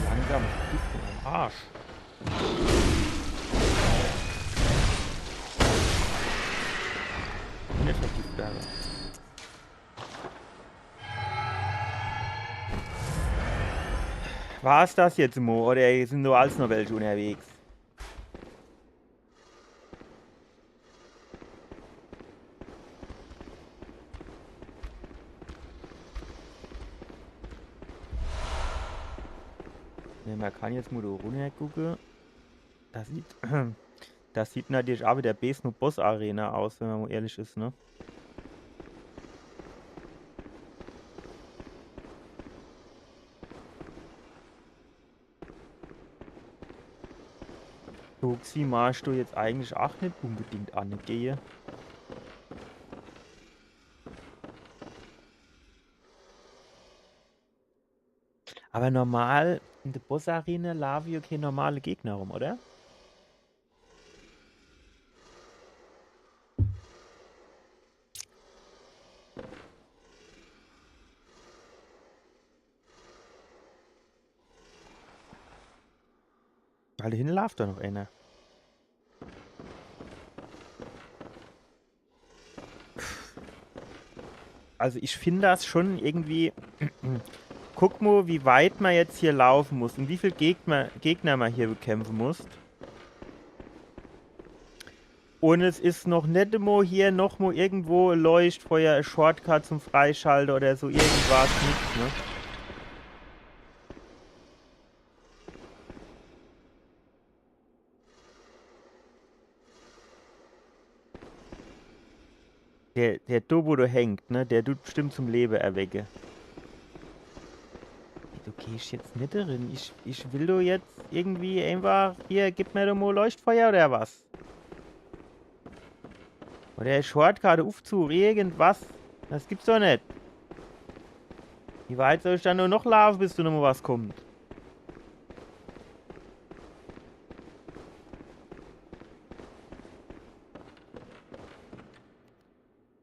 Langsam Gift am Arsch. Nicht Giftberge. War es das jetzt, Mo? Oder sind nur als noch welche unterwegs? Ne, man kann jetzt mal da runter gucken. Da Das sieht natürlich auch wie der Besno Boss Arena aus, wenn man mal ehrlich ist, ne? Toxi magst du jetzt eigentlich auch nicht unbedingt angehen. Aber normal in der Boss Arena laufen ja keine normale Gegner rum, oder? Weil dahin läuft da noch einer. Also ich finde das schon irgendwie. Guck mal, wie weit man jetzt hier laufen muss und wie viele Gegner man hier bekämpfen muss. Und es ist noch nicht immer hier noch mal irgendwo Leuchtfeuer, ein Shortcut zum Freischalter oder so irgendwas, nichts, ne? Der da, wo du hängt, ne? Der tut bestimmt zum Leben erwecke. Du gehst jetzt nicht drin. Ich will du jetzt irgendwie einfach, hier, gib mir doch mal Leuchtfeuer oder was? Oder Shortcut, Aufzug, irgendwas. Das gibt's doch nicht. Wie weit soll ich dann nur noch laufen, bis du noch mal was kommt?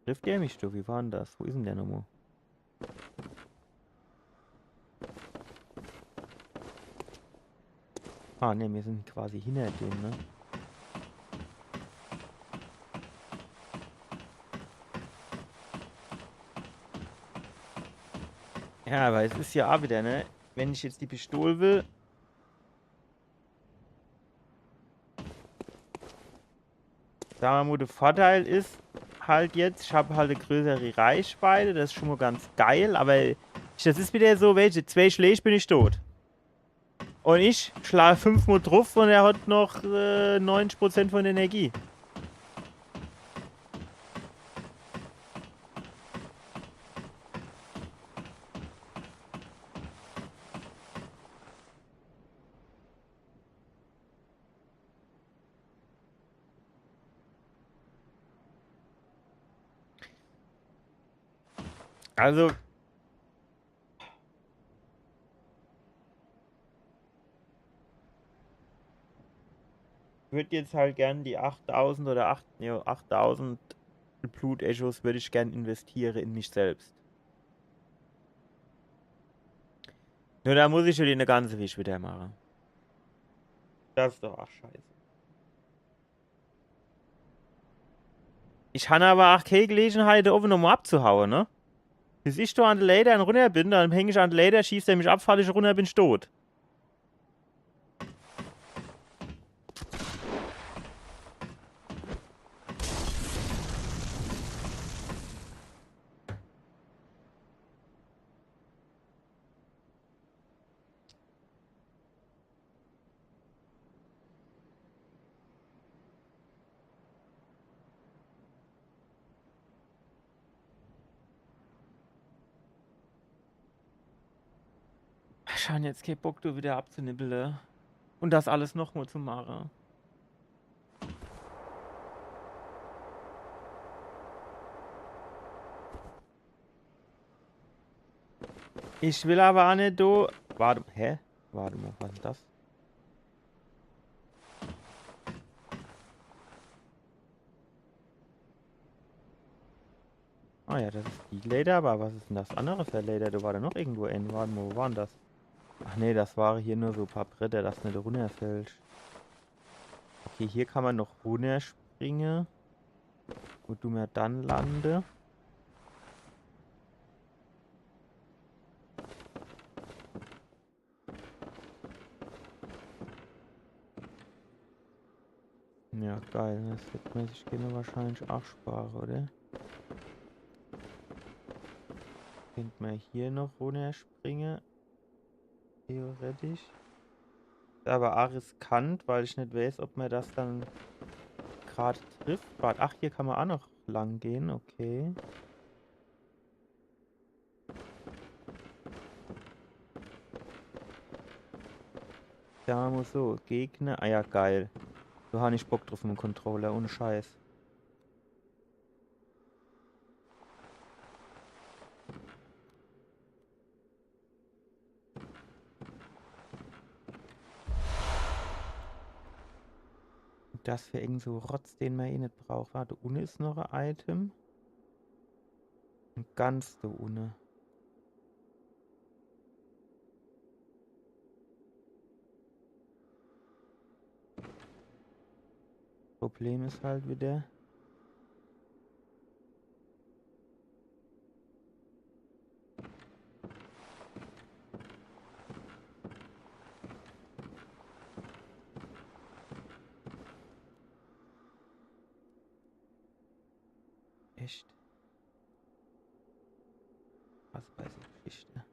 Trifft der mich doch? Wie war denn das? Wo ist denn der nochmal? Ah, ne, wir sind quasi hinter dem, ne? Ja, aber es ist ja auch wieder, ne? Wenn ich jetzt die Pistole will. Sagen wir mal, der Vorteil ist halt jetzt, ich habe halt eine größere Reichweite, das ist schon mal ganz geil, aber das ist wieder so, welche 2 Schläge bin ich tot. Und ich schlage 5-mal drauf und er hat noch 90% von der Energie. Also, ich würde jetzt halt gern die 8000 oder 8000 Blut-Echos würde ich gern investieren in mich selbst. Nur da muss ich schon den ganzen Weg wieder machen. Das ist doch auch scheiße. Ich habe aber auch keine Gelegenheit, oben nochmal abzuhauen, ne? Bis ich da an der Leiter runter bin, dann hänge ich an der Leiter, schießt er mich ab, falle ich runter, bin ich tot. Ich habe jetzt keinen Bock, du wieder abzunibbeln. Und das alles nochmal zu machen. Ich will aber auch nicht do. Warte, hä? Warte mal, was ist das? Ah ja, das ist die Leder, aber was ist denn das andere für Leder? Da war da noch irgendwo ein. Warte mal, wo waren das? Ach nee, das waren hier nur so ein paar Bretter, das nicht runterfällt. Okay, hier kann man noch runterspringen. Wo du mir dann lande. Ja, geil. Das wird man sich gerne wahrscheinlich auch sparen, oder? Könnte man hier noch runterspringen. Theoretisch. Aber auch riskant, weil ich nicht weiß, ob man das dann gerade trifft. Warte, ach, hier kann man auch noch lang gehen, okay. Da muss so, Gegner, ah ja, geil. So habe ich Bock drauf mit dem Controller, ohne Scheiß. Das für irgend so Rotz, den man eh nicht braucht. Warte, unten ist noch ein Item. Und ganz da unten. Problem ist halt wieder. Echt. Was weiß ich, Geschichte.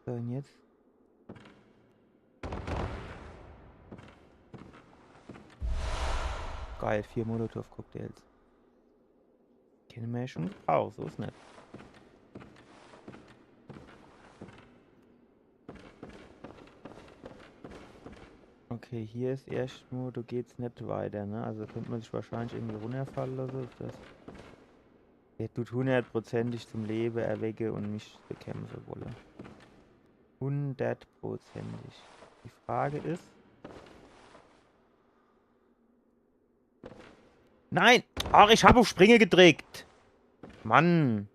So, und jetzt? Geil, 4 Molotov-Cocktails. Kennen wir ja schon gebraucht, so ist nicht. Okay, hier ist erst nur, da geht's nicht weiter, ne? Also könnte man sich wahrscheinlich irgendwie runterfallen oder so. Ist das? Der tut 100%ig zum Leben erwecke und mich bekämpfen wolle. 100%ig. Die Frage ist. Nein! Ach, ich habe auf Springe gedrückt! Mann!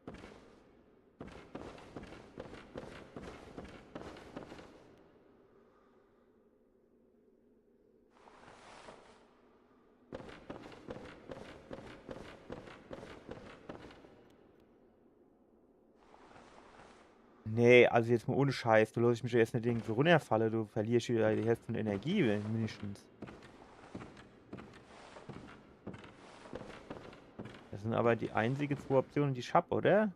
Nee, also jetzt mal ohne Scheiß. Du lässt mich jetzt nicht irgendwie runterfallen. Du verlierst wieder die Hälfte von Energie mindestens. Das sind aber die einzigen 2 Optionen, die ich habe, oder?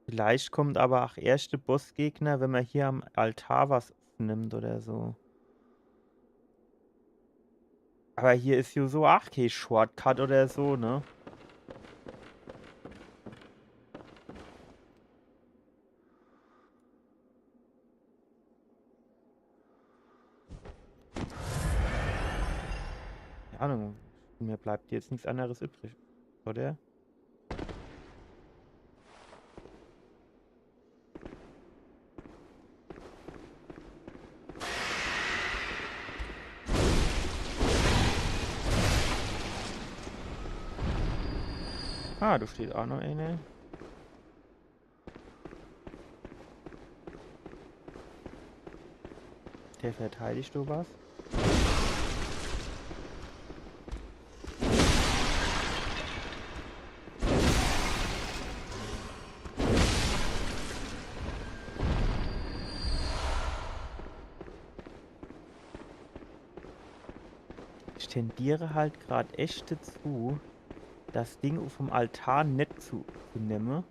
Vielleicht kommt aber auch erste Bossgegner, wenn man hier am Altar was nimmt oder so. Aber hier ist ja so auch kein Shortcut oder so, ne? Keine Ahnung. Mir bleibt jetzt nichts anderes übrig, oder? Ah, da steht auch noch eine. Der verteidigt du was? Ich tendiere halt gerade echt dazu, das Ding vom Altar nicht zu nehmen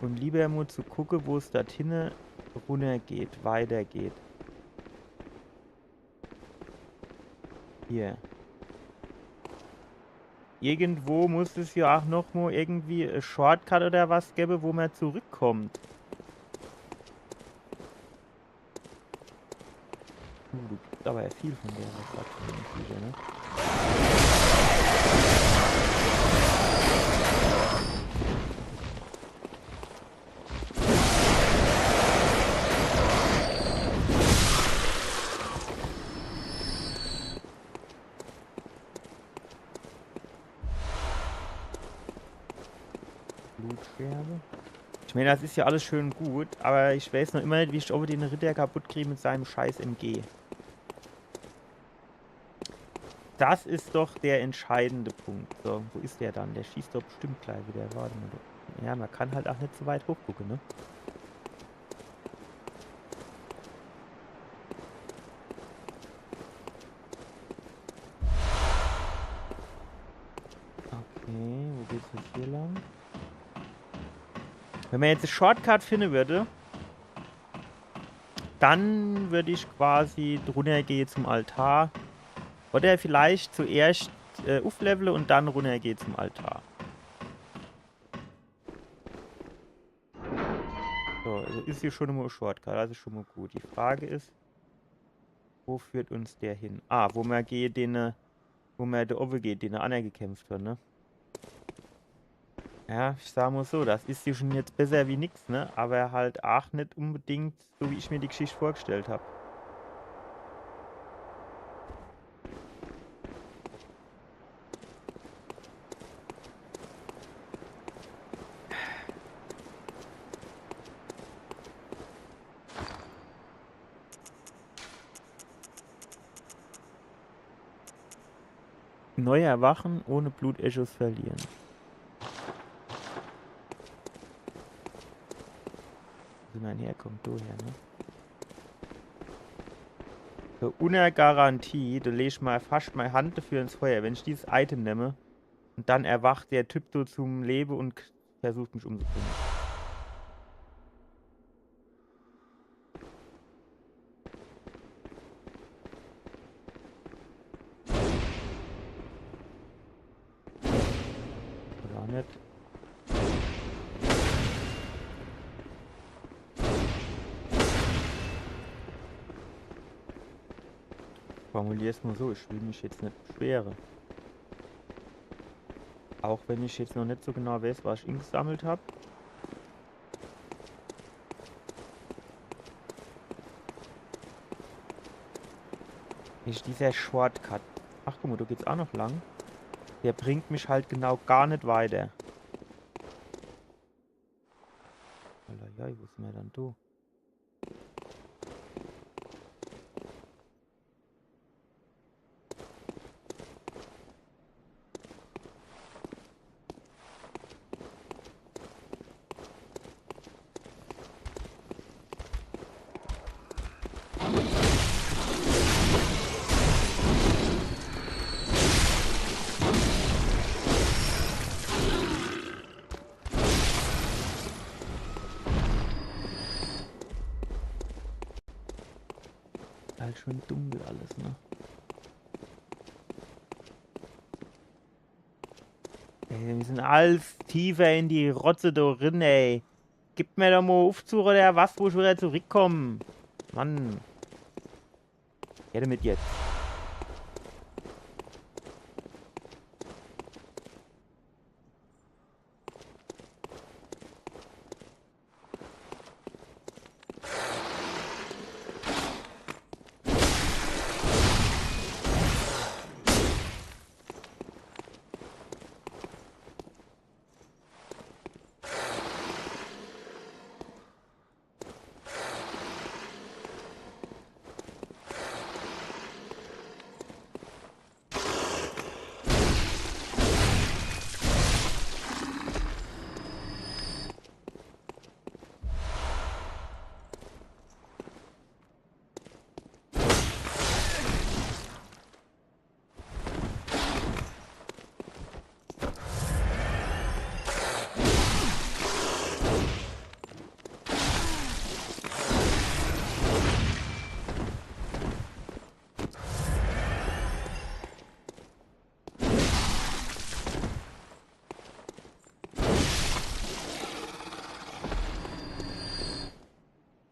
und lieber mal zu gucken, wo es dorthin runter geht, weitergeht. Hier. Irgendwo muss es ja auch noch mal irgendwie ein Shortcut oder was geben, wo man zurückkommt. Du gibst aber ja viel von der Viecher, ne? Blutscherbe. Ich meine, das ist ja alles schön gut, aber ich weiß noch immer nicht, wie ich over den Ritter kaputt kriege mit seinem scheiß MG. Das ist doch der entscheidende Punkt. So, wo ist der dann? Der schießt doch bestimmt gleich wieder. Warte mal. Ja, man kann halt auch nicht so weit hochgucken, ne? Hier lang. Wenn man jetzt eine Shortcut finden würde, dann würde ich quasi drunter gehen zum Altar. Oder vielleicht zuerst aufleveln und dann runtergehen zum Altar. So, also ist hier schon mal ein Shortcut, also schon mal gut. Die Frage ist, wo führt uns der hin? Ah, wo man geht, wo man da oben geht, den er anergekämpft hat, ne? Ja, ich sag mal so, das ist hier schon jetzt besser wie nix, ne? Aber halt auch nicht unbedingt so, wie ich mir die Geschichte vorgestellt habe. Neu erwachen, ohne Blutechos verlieren. Wie man herkommt, du her, ne? So, ohne Garantie, du legst mal fast meine Hand dafür ins Feuer. Wenn ich dieses Item nehme und dann erwacht der Typ so zum Leben und versucht mich umzubringen. Oder auch nicht. Formulier es mal so, ich will mich jetzt nicht beschweren. Auch wenn ich jetzt noch nicht so genau weiß, was ich gesammelt habe. Ist dieser Shortcut. Ach guck mal, da geht's auch noch lang. Der bringt mich halt genau gar nicht weiter. Ja, wo sind wir dann da? Halt schon dunkel alles, ne? Ey, wir sind alles tiefer in die Rotze drin, ey. Gib mir doch mal Aufzug oder was, wo ich wieder zurückkomme. Mann. Ja, damit jetzt.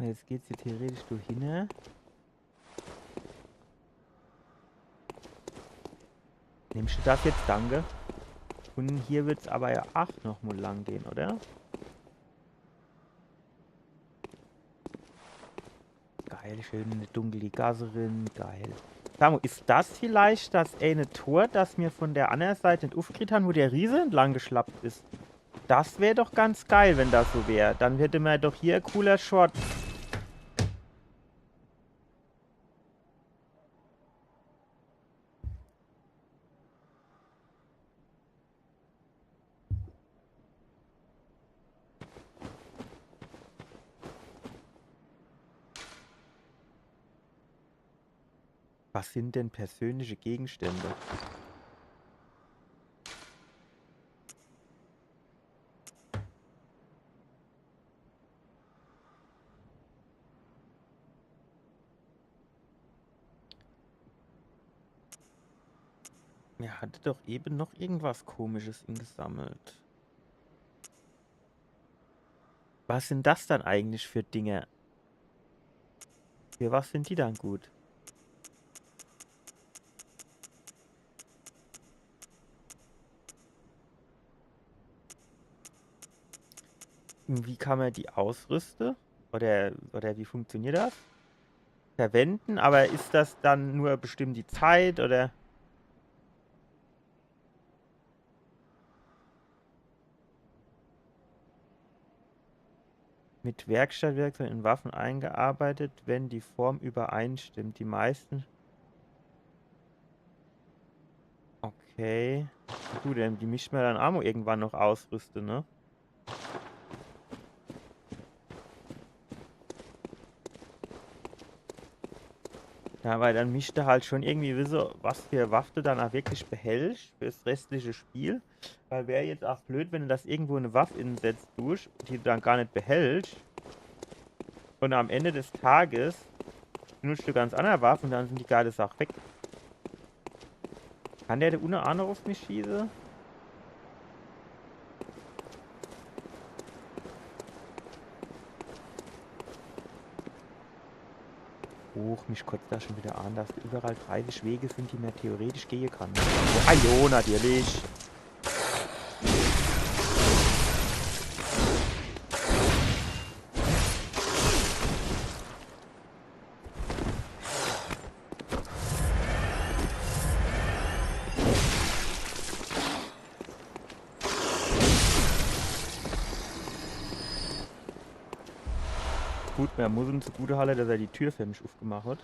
Jetzt geht's hier theoretisch durch hin. Nimmst du das jetzt, danke? Und hier wird's aber ja auch noch mal lang gehen, oder? Geil, schön eine dunkle Gasse drin, geil. Samu, ist das vielleicht das eine Tor, das mir von der anderen Seite nicht aufgekriegt haben, wo der Riese entlang geschlappt ist? Das wäre doch ganz geil, wenn das so wäre. Dann hätte man doch hier ein cooler Short. Was sind denn persönliche Gegenstände? Er hatte doch eben noch irgendwas Komisches gesammelt. Was sind das dann eigentlich für Dinge? Für was sind die dann gut? Wie kann man die ausrüsten? Oder wie funktioniert das? Verwenden, aber ist das dann nur bestimmt die Zeit oder? Mit Werkstattwerkzeugen in Waffen eingearbeitet, wenn die Form übereinstimmt. Die meisten. Okay. Gut, die mischt man dann Ammo irgendwann noch ausrüsten, ne? Ja, weil dann mischt er halt schon irgendwie wissen, was für Waffe du dann auch wirklich behältst fürs restliche Spiel. Weil wäre jetzt auch blöd, wenn du das irgendwo eine Waffe insetzt durch, die du dann gar nicht behältst. Und am Ende des Tages benutzt du ganz andere Waffen und dann sind die geile Sache weg. Kann der ohne Ahnung auf mich schießen? Mich kotzt da schon wieder an, dass überall 30 Wege sind, die man theoretisch gehen kann. Oh, hallo, natürlich. Gut, man muss ihm zugute halten, dass er die Tür für mich aufgemacht hat.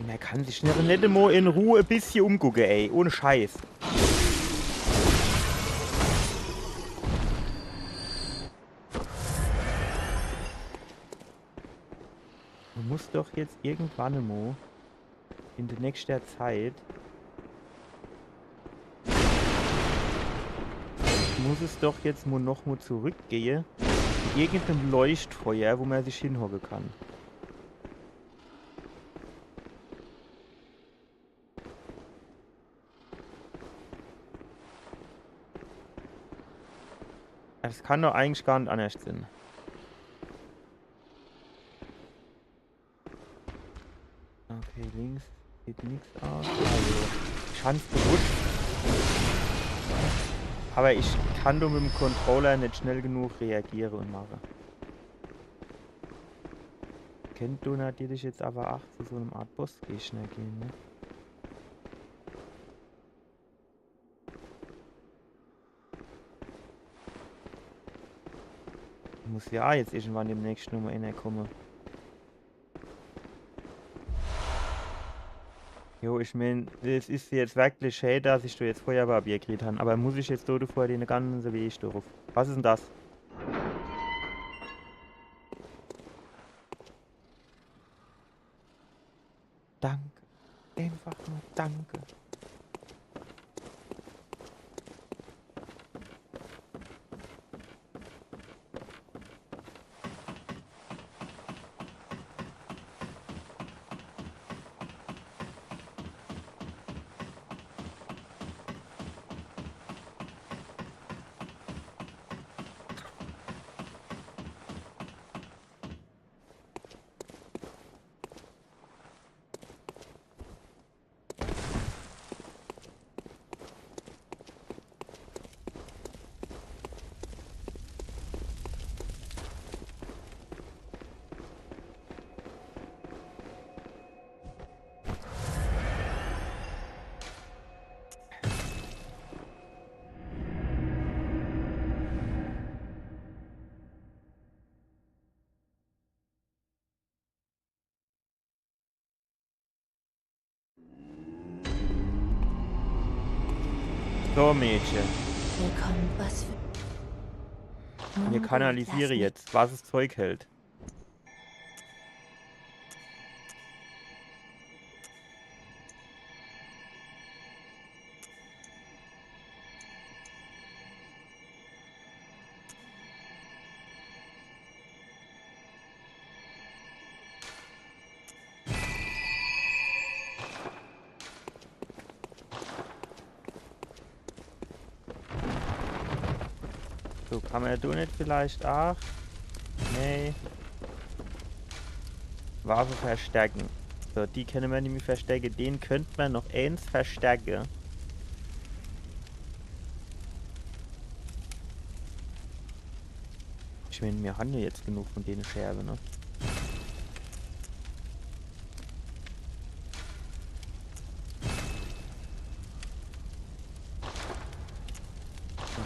Man kann sich nicht mal in Ruhe ein bisschen umgucken, ey. Ohne Scheiß. Du musst doch jetzt irgendwann mal in der nächsten Zeit muss es doch jetzt noch mal zurückgehen. Irgendeinem Leuchtfeuer, wo man sich hinhocken kann. Das kann doch eigentlich gar nicht anders sein. Okay, links sieht nichts aus. Also, ich fand's bewusst. Aber ich kann doch mit dem Controller nicht schnell genug reagieren und machen. Kennt du natürlich jetzt aber auch zu so einem Art Bossgegner gehen, ne? Muss ja jetzt irgendwann demnächst nochmal reinkommen. Jo, ich mein, es ist jetzt wirklich schade, dass ich da jetzt Feuerwehrbier gekriegt habe. Aber muss ich jetzt da vor den ganzen Weg drauf? Was ist denn das? Danke. Einfach nur danke. So, Mädchen. Willkommen, was für... Wir Nun kanalisiere gut, jetzt, was das Zeug hält. So, kann man da nicht vielleicht auch? Nee. Waffe verstärken. So, die können wir nämlich verstärken. Den könnte man noch eins verstärken. Ich meine, wir haben ja jetzt genug von denen Scherben, ne?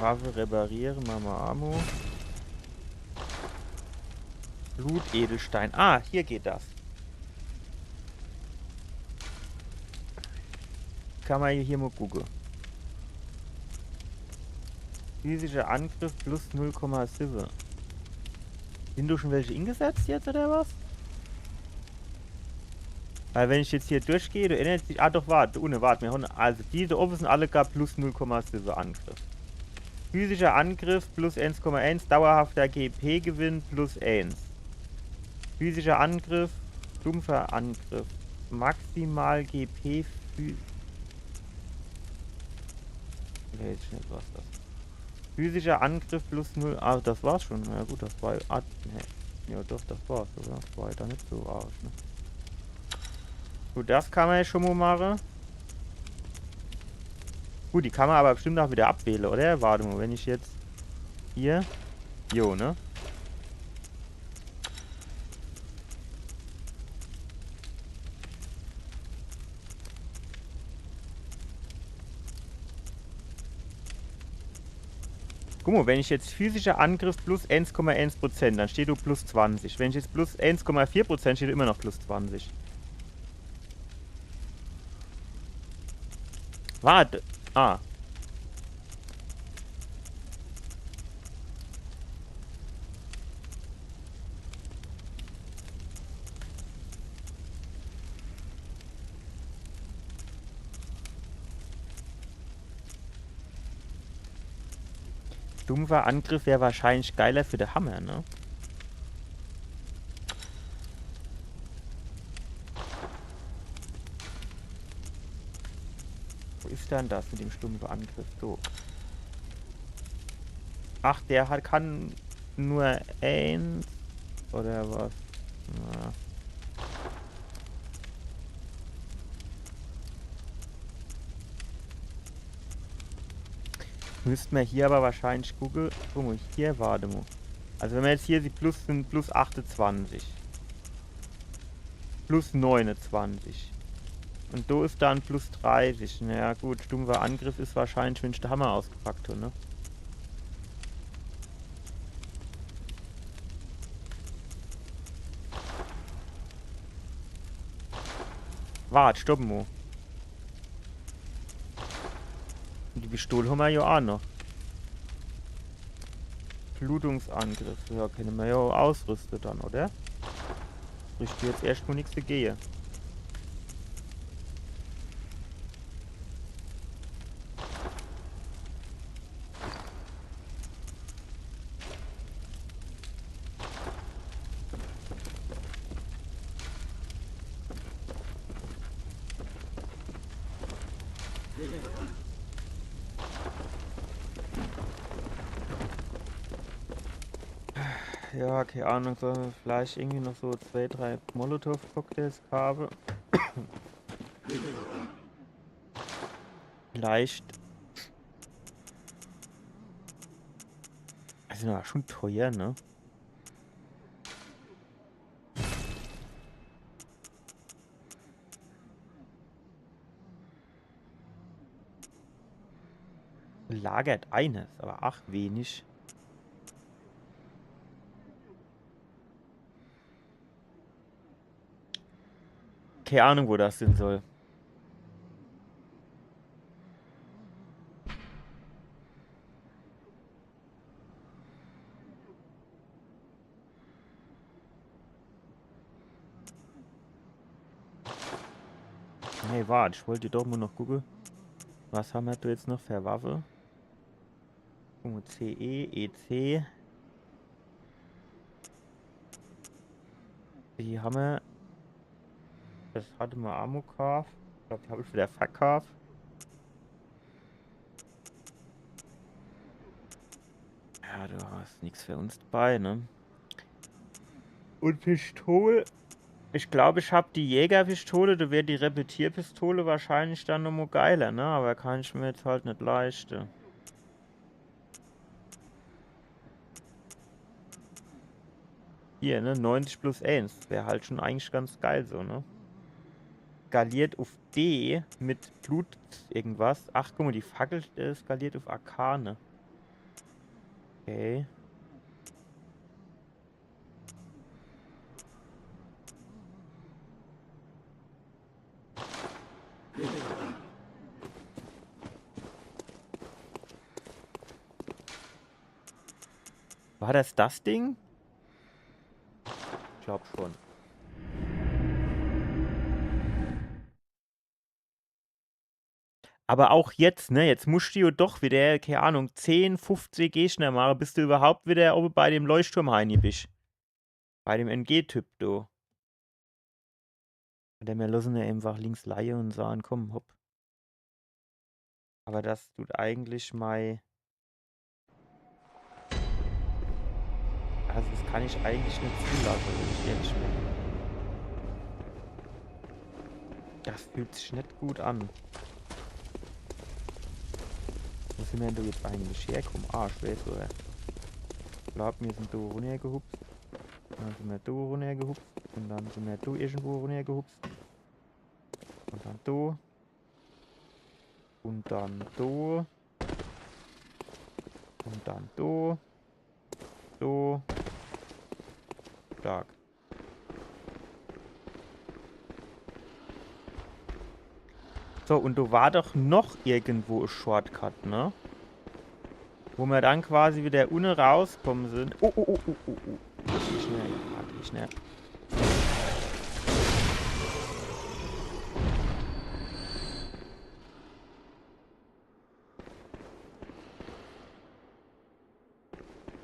Waffe reparieren, Mama Ammo. Blutedelstein. Ah, hier geht das. Kann man hier mal gucken. Physischer Angriff plus 0,7. Sind du schon welche eingesetzt jetzt oder was? Weil wenn ich jetzt hier durchgehe, du erinnerst dich. Ah doch, warte, warte. Wir haben, also diese oben sind alle gar plus 0,7 Angriff. Physischer Angriff plus 1,1. Dauerhafter GP-Gewinn plus 1. Physischer Angriff. Stumpfer Angriff. Maximal GP. Weiß ich nicht, was das ist. Physischer Angriff plus 0. Ah, das war's schon. Na ja, gut, das war. Ah, nee. Ja, doch, das war's. Oder? Das war da nicht so arsch, ne? Gut, das kann man ja schon mal machen. Gut, die kann man aber bestimmt auch wieder abwählen, oder? Warte mal, wenn ich jetzt hier. Jo, ne? Guck mal, wenn ich jetzt physischer Angriff plus 1,1%, dann steht du plus 20. Wenn ich jetzt plus 1,4%, steht immer noch plus 20. Warte. Ah. Stumpfer Angriff wäre wahrscheinlich geiler für den Hammer, ne? Wo ist denn das mit dem stumpfen Angriff? So. Ach, der kann nur eins. Oder was? Na. Müssten wir hier aber wahrscheinlich gucken. Guck mal, hier, warte mal. Also wenn wir jetzt hier die Plus sind, plus 28. Plus 29. Und da ist dann plus 30. Naja gut, stumpfer Angriff ist wahrscheinlich, wenn ich den Hammer ausgepackt habe, ne? Warte, stopp mal. Die Pistole haben wir ja auch noch. Blutungsangriff. Ja, können wir ja auch ausrüsten dann, oder? Ich will jetzt erstmal nichts gehen. Ja, keine Ahnung, sollen wir vielleicht irgendwie noch so 2, 3 Molotow-Cocktails haben? Vielleicht. Das ist aber schon teuer, ne? Lagert eines, aber ach, wenig. Keine Ahnung, wo das sein soll. Nee, warte, ich wollte doch mal noch gucken. Was haben wir da jetzt noch für Waffe? CE, EC. Die haben wir. Das hatte mal Ammo gekauft. Ich glaube, die habe ich wieder verkauft. Ja, du hast nichts für uns dabei, ne? Und Pistole. Ich glaube, ich habe die Jägerpistole, da wäre die Repetierpistole wahrscheinlich dann nochmal geiler, ne? Aber kann ich mir jetzt halt nicht leisten. Hier, ne? 90 plus 1. Wäre halt schon eigentlich ganz geil so, ne? Skaliert auf D mit Blut irgendwas. Ach, guck mal, die Fackel skaliert auf Arkane. Okay. War das Ding? Ich glaube schon. Aber auch jetzt, ne? Jetzt musst du ja doch wieder, keine Ahnung, 10, 50 Gegner machen, bis du überhaupt wieder oben bei dem Leuchtturm heini bist. Bei dem NG-Typ, du. Oder wir lassen ja einfach links Laie und sagen, komm, hopp. Aber das tut eigentlich mein. Also das kann ich eigentlich nicht zulassen, wenn ich ehrlich bin. Das fühlt sich nicht gut an. Wo sind wir denn da jetzt eigentlich herkommen? Arsch, wer ist oder? Ich glaube, wir sind da runtergehupst. Dann sind wir da runtergehupst. Und dann sind wir da irgendwo runtergehupst. Und dann da. Und dann da. Und dann da. So. Stark. So, und da war doch noch irgendwo ein Shortcut, ne? Wo wir dann quasi wieder unten rauskommen sind. Oh, oh, oh, oh, oh, oh. Warte schnell, warte schnell.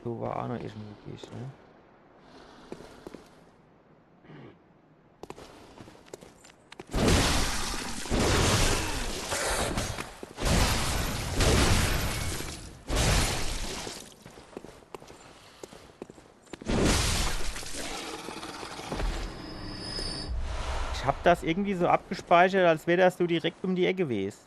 So war auch noch irgendwo ich, ne? Ich hab das irgendwie so abgespeichert, als wäre das so direkt um die Ecke gewesen.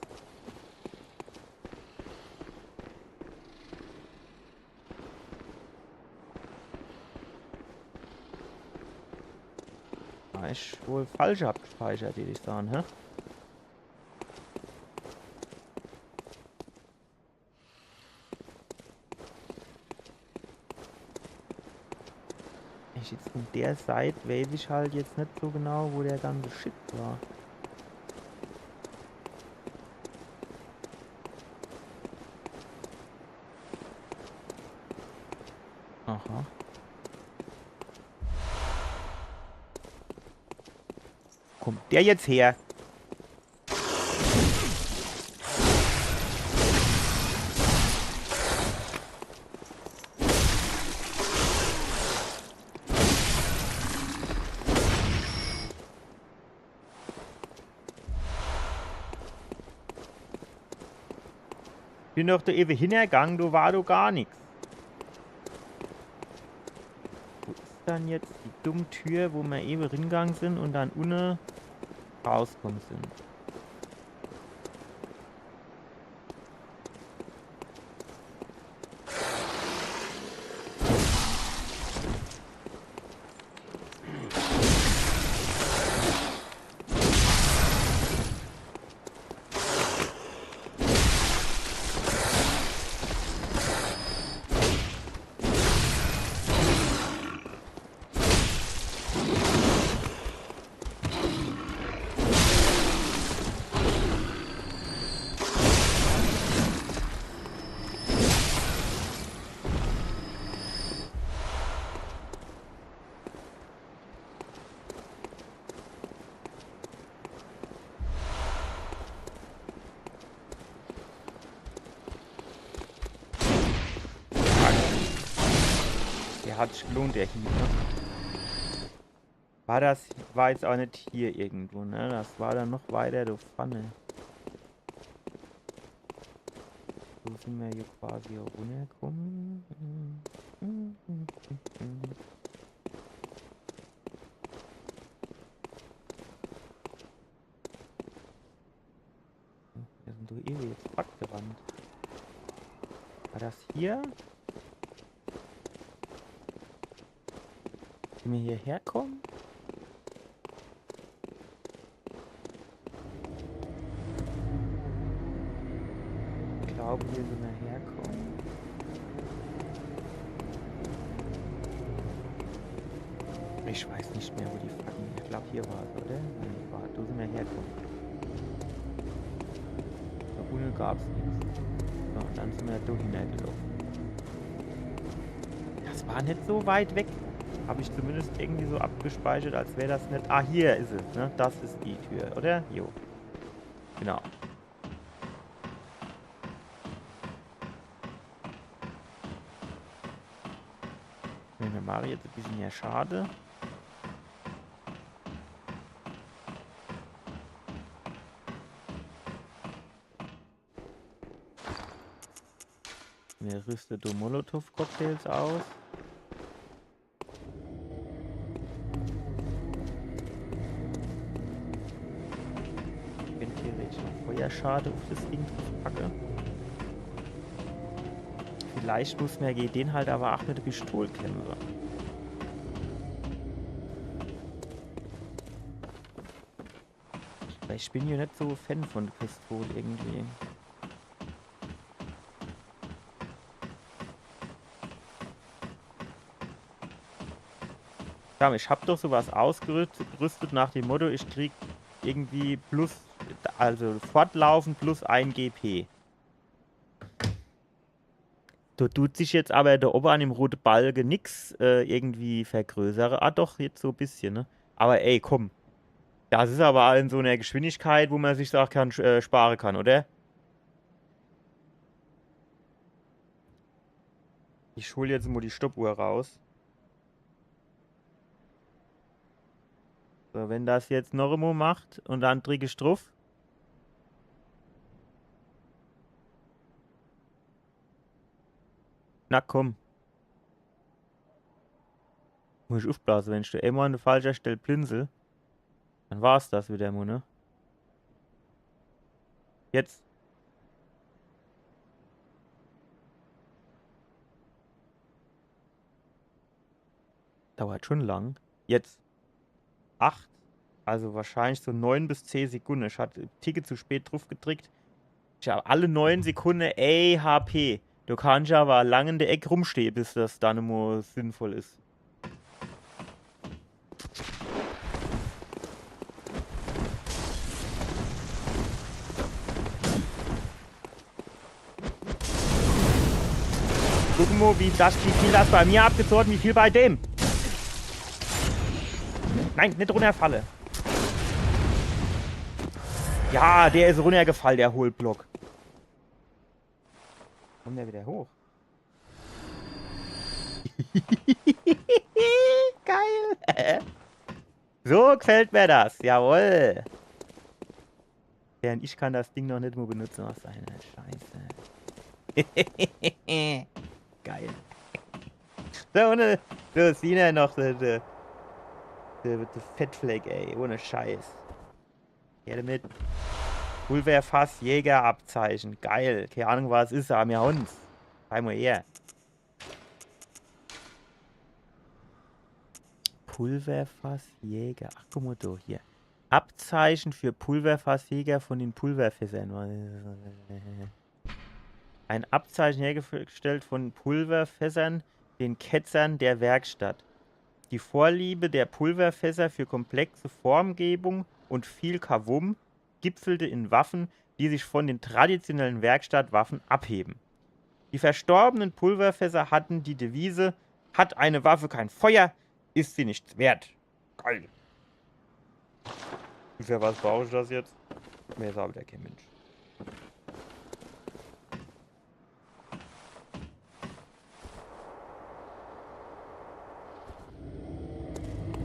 Ist wohl falsch abgespeichert, würde ich sagen, hä? Ich jetzt von der Seite weiß ich halt jetzt nicht so genau, wo der ganze Shit war. Aha. Kommt der jetzt her? Bin doch da eben hingegangen, da war doch gar nichts. Wo ist dann jetzt die dumme Tür, wo wir eben reingegangen sind und dann unten rauskommen sind? Hat sich gelohnt, der Hieb, ne? War jetzt auch nicht hier irgendwo, ne? Das war dann noch weiter, du Pfanne. So sind wir hier quasi runtergekommen. Wir sind durch ewig jetzt gerannt. War das hier? Wie wir hierher kommen? Ich glaube, hier sind wir herkommen. Ich weiß nicht mehr, wo die fucking... Ich glaube, hier war es, oder? Nein, war, da sind wir herkommen. Da unten gab es nichts. So, und dann sind wir da hineingelaufen. Das war nicht so weit weg. Habe ich zumindest irgendwie so abgespeichert, als wäre das nicht... Ah, hier ist es, ne? Das ist die Tür, oder? Jo. Genau. Mir mache jetzt ein bisschen mehr schade. Mir rüstet du Molotow-Cocktails aus. Ich bin theoretisch noch Feuerschade auf das Ding drauf packe. Vielleicht muss man gegen den halt aber auch mit der Pistole kämpfen. Weil ich bin ja nicht so Fan von der Pistole irgendwie. Ja, ich habe doch sowas ausgerüstet nach dem Motto, ich krieg irgendwie plus, also fortlaufend plus 1 GP. Da tut sich jetzt aber da oben an dem roten Balken nix irgendwie vergrößere. Ah doch, jetzt so ein bisschen, ne? Aber ey, komm. Das ist aber in so einer Geschwindigkeit, wo man sich auch sparen kann, oder? Ich hole jetzt mal die Stoppuhr raus. So, wenn das jetzt noch einmal macht und dann drücke ich drauf. Na komm. Muss ich aufblasen, wenn ich da immer an der falschen Stelle blinzel. Dann war's das wieder, ne? Jetzt. Dauert schon lang. Jetzt 8. Also wahrscheinlich so 9 bis 10 Sekunden. Ich hatte ein Ticket zu spät drauf gedrückt. Ich habe alle 9 Sekunden HP. Du kannst ja aber lange in der Ecke rumstehen, bis das dann immer sinnvoll ist. Guck mal, wie viel das bei mir abgezogen, wie viel bei dem. Nein, nicht runterfalle. Ja, der ist runtergefallen, der Hohlblock. Kommt der wieder hoch? Geil. So gefällt mir das. Jawohl. Ja, und ich kann das Ding noch nicht mehr benutzen aus seiner Scheiße. Geil. So, ohne... So, Sina noch der Fettfleck, ey. Ohne Scheiß. Hier damit. Pulverfass, Jägerabzeichen. Geil. Keine Ahnung, was es ist, aber wir haben's. Einmal her. Pulverfassjäger. Ach, guck mal da, hier. Abzeichen für Pulverfassjäger von den Pulverfässern. Ein Abzeichen hergestellt von Pulverfässern, den Ketzern der Werkstatt. Die Vorliebe der Pulverfässer für komplexe Formgebung und viel Kavum gipfelte in Waffen, die sich von den traditionellen Werkstattwaffen abheben. Die verstorbenen Pulverfässer hatten die Devise: Hat eine Waffe kein Feuer, ist sie nichts wert. Geil. Für was brauche ich das jetzt? Mehr ist aber der kein Mensch.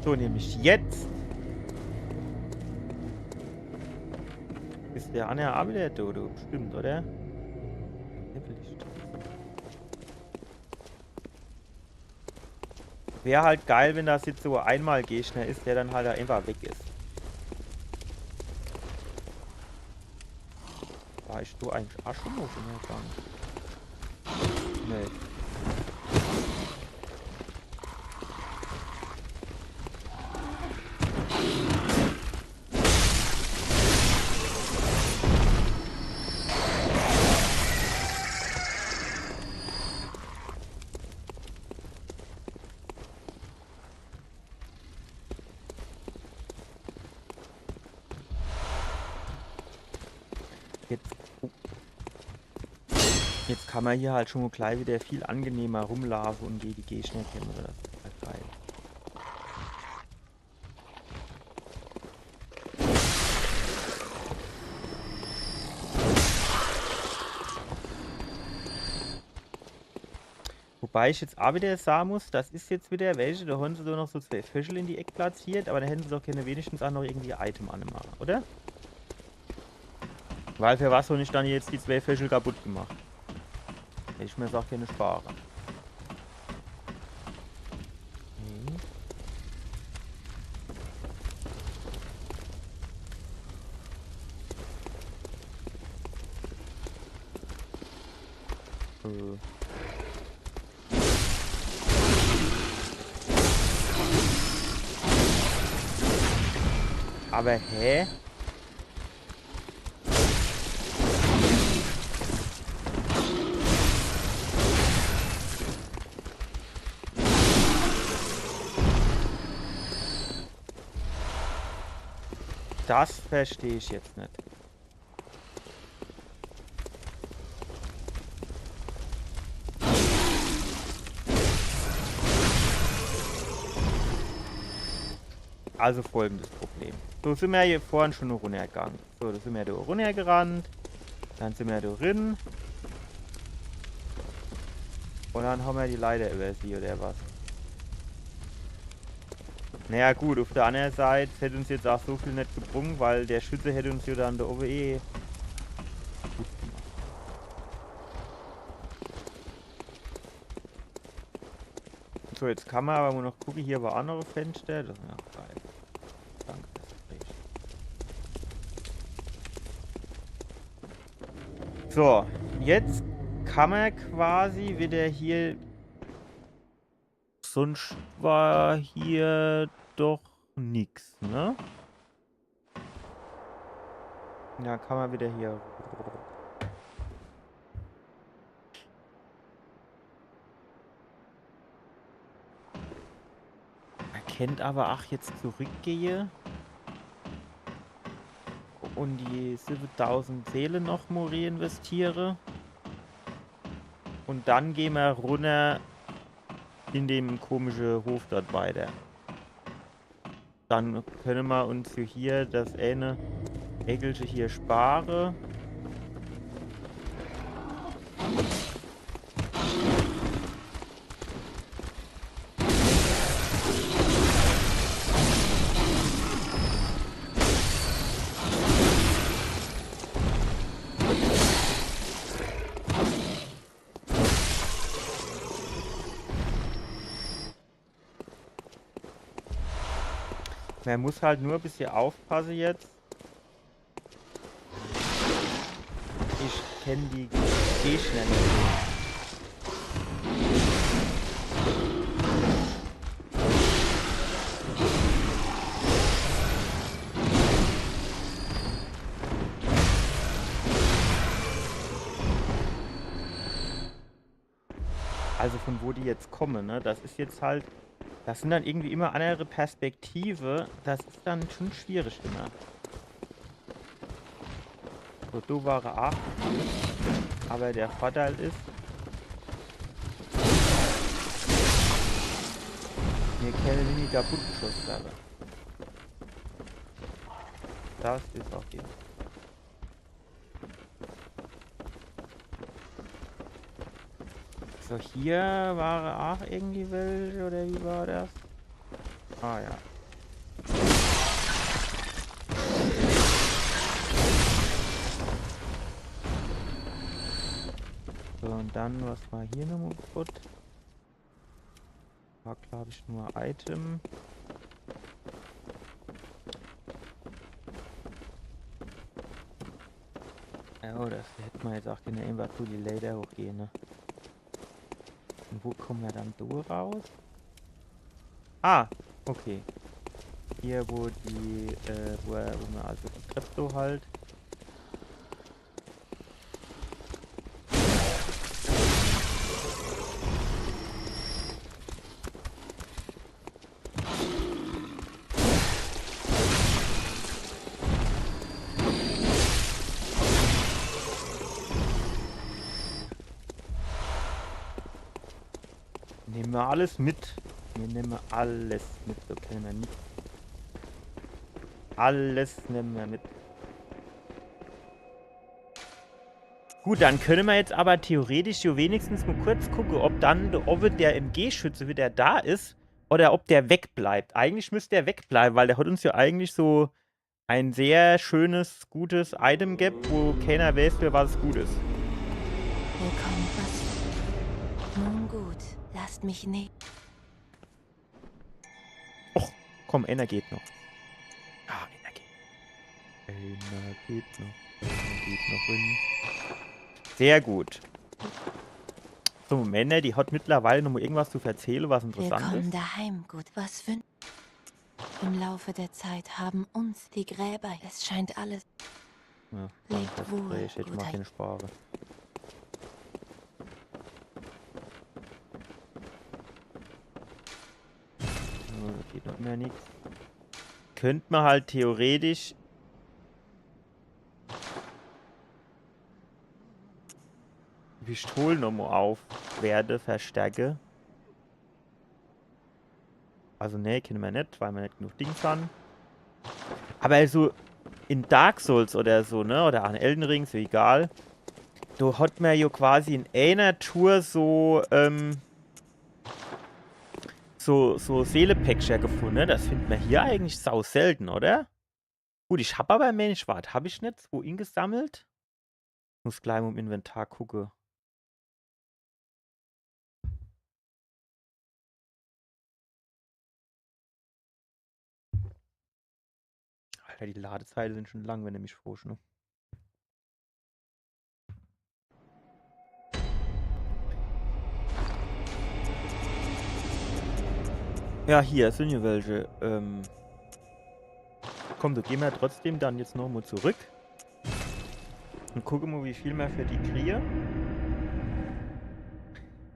So, nämlich jetzt ist der Anna auch wieder tot, bestimmt, oder? Licht. Wäre halt geil, wenn das jetzt so einmal Gegner ist, der dann halt einfach weg ist. Weißt du eigentlich auch schon mal gegangen? Nee. Jetzt kann man hier halt schon gleich wieder viel angenehmer rumlaufen und die Gegner kämpfen. Das ist halt geil. Wobei ich jetzt auch wieder sagen muss, das ist jetzt wieder welche, da haben sie doch noch so 2 Fischl in die Ecke platziert, aber da hätten sie doch gerne wenigstens auch noch irgendwie ein Item anmachen, oder? Weil für was so nicht dann jetzt die 2 Fischl kaputt gemacht? Hätte ich mir jetzt auch gerne sparen. Aber hä? Das verstehe ich jetzt nicht. Also folgendes Problem. So sind wir hier vorhin schon runtergegangen. So, da sind wir da runtergerannt. Dann sind wir da drin. Und dann haben wir die Leiter über sie oder was. Naja gut, auf der anderen Seite hätte uns jetzt auch so viel nicht gebrungen, weil der Schütze hätte uns ja dann da oben eh gut gemacht. So, jetzt kann man aber noch gucken, hier war andere Fenster. Das ist ja geil. Danke, das ist richtig. So, jetzt kann man quasi wieder hier... Sonst war hier doch nichts, ne? Ja, kann man wieder hier... Erkennt aber, ach, jetzt zurückgehe und die 7000 Seelen noch mal reinvestiere. Und dann gehen wir runter in dem komischen Hof dort weiter. Dann können wir uns für hier das eine Eckelche hier sparen. Man muss halt nur ein bisschen aufpassen jetzt. Ich kenne die Gegner nicht. Also von wo die jetzt kommen, ne? Das ist jetzt halt... Das sind dann irgendwie immer andere Perspektive. Das ist dann schon schwierig immer. So, du war 8. Aber der Vorteil ist... Wir können weniger kaputt geschossen werden. Das ist auch hier. So, hier war auch irgendwie welche, oder wie war das? Ah ja. So, und dann, was war hier nochmal kaputt? War, glaube ich, nur Item. Ja, oh, das hätte man jetzt auch gerne einfach wo die Lader hochgehen, ne? Und wo kommen wir dann so raus? Ah, okay. Hier, wo die, wo man also die Treppe so halt. Nehmen wir alles mit. Wir nehmen alles mit, so können wir nicht. Alles nehmen wir mit. Gut, dann können wir jetzt aber theoretisch hier wenigstens mal kurz gucken, ob dann der Ovid, der MG-Schütze, wieder da ist oder ob der wegbleibt. Eigentlich müsste der wegbleiben, weil der hat uns ja eigentlich so ein sehr schönes, gutes Item gibt, wo keiner weiß, für was es gut ist. Willkommen, was? Nun gut, lasst mich nicht. Och, komm, einer geht noch. Ah, einer geht. Einer geht noch. Einer geht noch hin. Sehr gut. So, Männer, die hat mittlerweile noch mal irgendwas zu erzählen, was interessant Willkommen ist. daheim, gut. Was wünscht? Im Laufe der Zeit haben uns die Gräber. Es scheint alles. Ja, Lebt das wohl, Gespräch, ich guter mache keine Sprache. So, da geht noch mehr nichts. Könnte man halt theoretisch die Pistolen nochmal aufwerte, verstärke. Also ne, kennen wir nicht, weil wir nicht genug Dings haben. Aber also in Dark Souls oder so, ne, oder an Elden Ring, so egal. Da hat man ja quasi in einer Tour so, so Seele-Packscher gefunden, ne? Das findet man hier eigentlich sau selten, oder? Gut, ich hab aber Mensch, warte, hab ich nicht wo ihn gesammelt? Muss gleich mal im Inventar gucken. Alter, die Ladezeiten sind schon lang, wenn du mich fragst, ne? Ja, hier sind hier welche. Komm, so gehen wir trotzdem dann jetzt nochmal zurück. Und gucken mal, wie viel wir für die kriegen.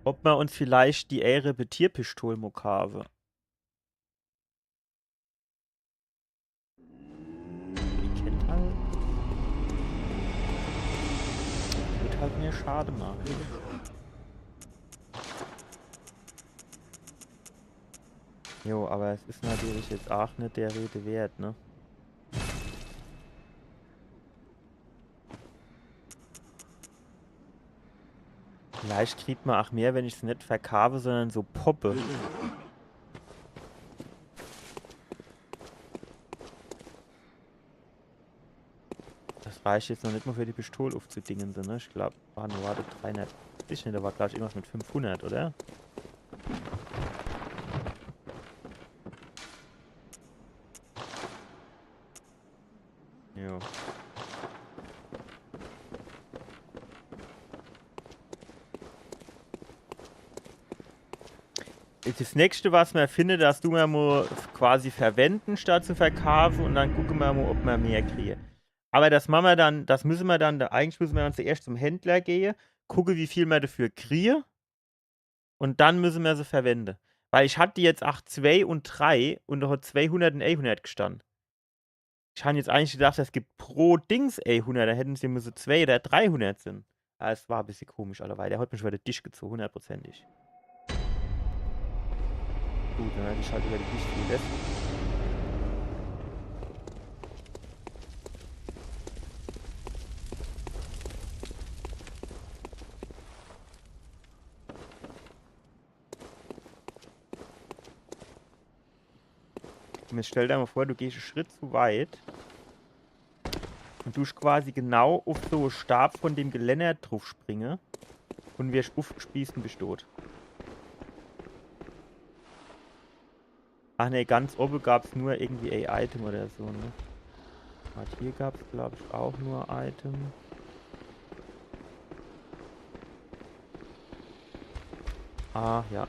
Ob wir uns vielleicht die Repetierpistole mal kaufen. Die kennt halt. Wird halt mir schade machen. Jo, aber es ist natürlich jetzt auch nicht der Rede wert, ne? Vielleicht kriegt man auch mehr, wenn ich es nicht verkaufe, sondern so poppe. Das reicht jetzt noch nicht mal für die Pistole aufzudingen, ne? Ich glaube, war das 300. Ich nicht, da war glaube ich irgendwas mit 500, oder? Jo. Das nächste, was man findet, dass du mal quasi verwenden, statt zu verkaufen, und dann gucken wir mal, ob wir mehr kriegen. Aber das machen wir dann, das müssen wir dann, eigentlich müssen wir dann zuerst zum Händler gehen, gucken, wie viel wir dafür kriegen, und dann müssen wir sie verwenden. Weil ich hatte jetzt 8, 2 und 3 und da hat 200 und 100 gestanden. Ich habe jetzt eigentlich gedacht, es gibt pro Dings 100, da hätten sie müssen 2 oder 300 sind. Aber es war ein bisschen komisch, allerweil. Der hat mich über den Tisch gezogen, hundertprozentig. Gut, dann hätte ich halt über den Tisch viel. Und jetzt stell dir mal vor, du gehst einen Schritt zu weit und du quasi genau auf so einen Stab von dem Geländer drauf springe. Und wir aufgespießen bist tot. Ach ne, ganz oben gab es nur irgendwie ein Item oder so, ne? Warte, hier gab es, glaube ich, auch nur Item. Ah, ja.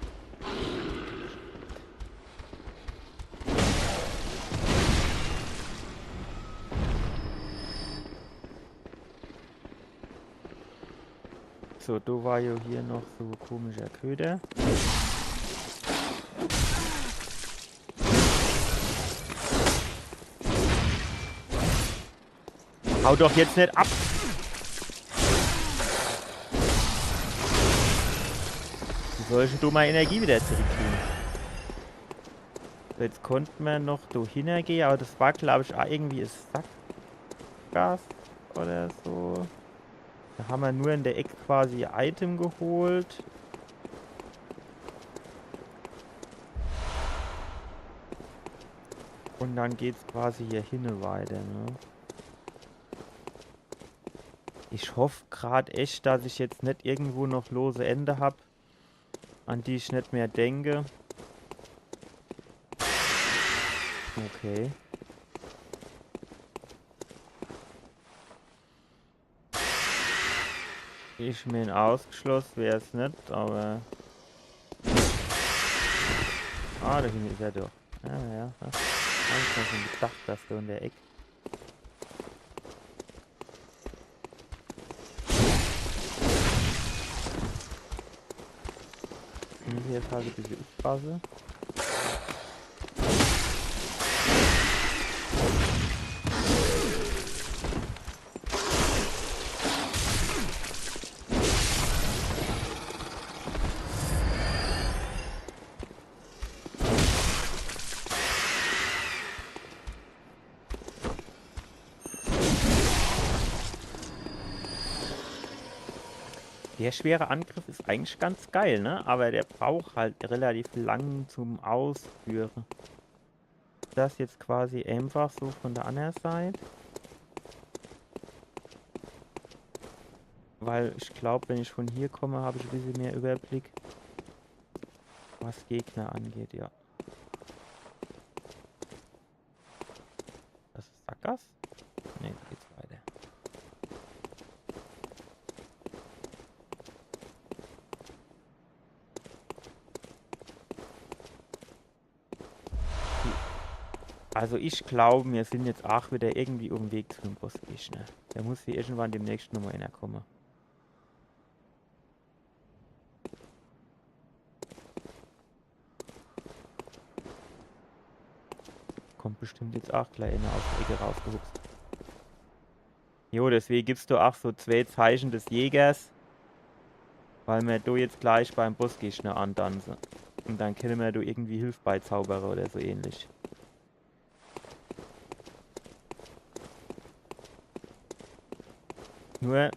So, da war ja hier noch so ein komischer Köder. Hau doch jetzt nicht ab! Wie soll ich denn meine Energie wieder zurückkriegen? So, jetzt konnten wir noch da hingehen, aber das war, glaube ich, auch irgendwie ein Sackgas oder so. Da haben wir nur in der Ecke quasi ein Item geholt. Und dann geht's quasi hier hin weiter, ne? Ich hoffe gerade echt, dass ich jetzt nicht irgendwo noch lose Ende habe, an die ich nicht mehr denke. Okay. Ich mir ausgeschlossen wäre es nicht, aber... Ah, da hinten ist er doch. Ja, ja. Das habe ich mir schon gedacht, dass du in der Ecke. Hier ist halt ein bisschen aufpassen. Der schwere Angriff ist eigentlich ganz geil, ne? Aber der braucht halt relativ lang zum Ausführen. Das jetzt quasi einfach so von der anderen Seite. Weil ich glaube, wenn ich von hier komme, habe ich ein bisschen mehr Überblick, was Gegner angeht, ja. Das ist Sackgass? Ne, da geht's weiter. Also ich glaube, wir sind jetzt auch wieder irgendwie auf dem Weg zu dem Bossgegner. Der muss hier irgendwann demnächst nochmal kommen. Kommt bestimmt jetzt auch gleich einer aus der Ecke rausgehuckt. Jo, deswegen gibst du auch so 2 Zeichen des Jägers. Weil wir da jetzt gleich beim Bossgegner antanzen. Und dann können wir da irgendwie Hilfe beizaubern oder so ähnlich. Nur,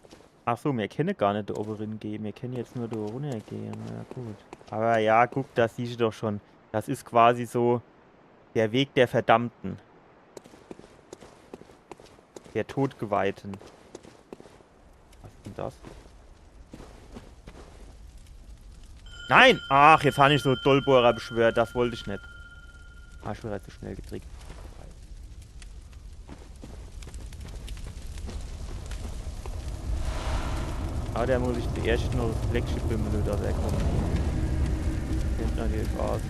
ach so, wir können gar nicht da oben gehen. Wir können jetzt nur da runter gehen. Ja, gut. Aber ja, guck, das siehst du doch schon. Das ist quasi so der Weg der Verdammten. Der Todgeweihten. Was ist denn das? Nein! Ach, jetzt habe ich so Dollbohrer beschwört. Das wollte ich nicht. Ah, ich wurde zu schnell getrickt. Aber der muss ich zuerst noch das Flagship bimmeln, dass er kommt. Kennt natürlich aus.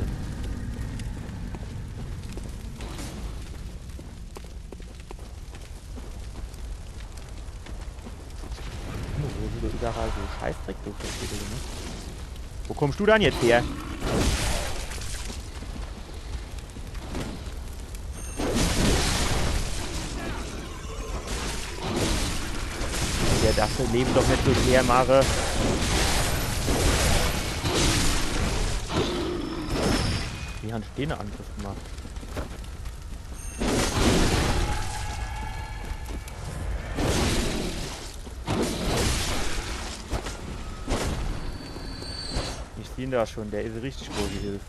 Wo sind überall so Scheißdreck durchgespielt, ne? Wo kommst du dann jetzt her? Der darf das Leben doch nicht so schwer machen. Die haben stehende Angriff gemacht. Ich sehe ihn da schon, der ist richtig große Hilfe.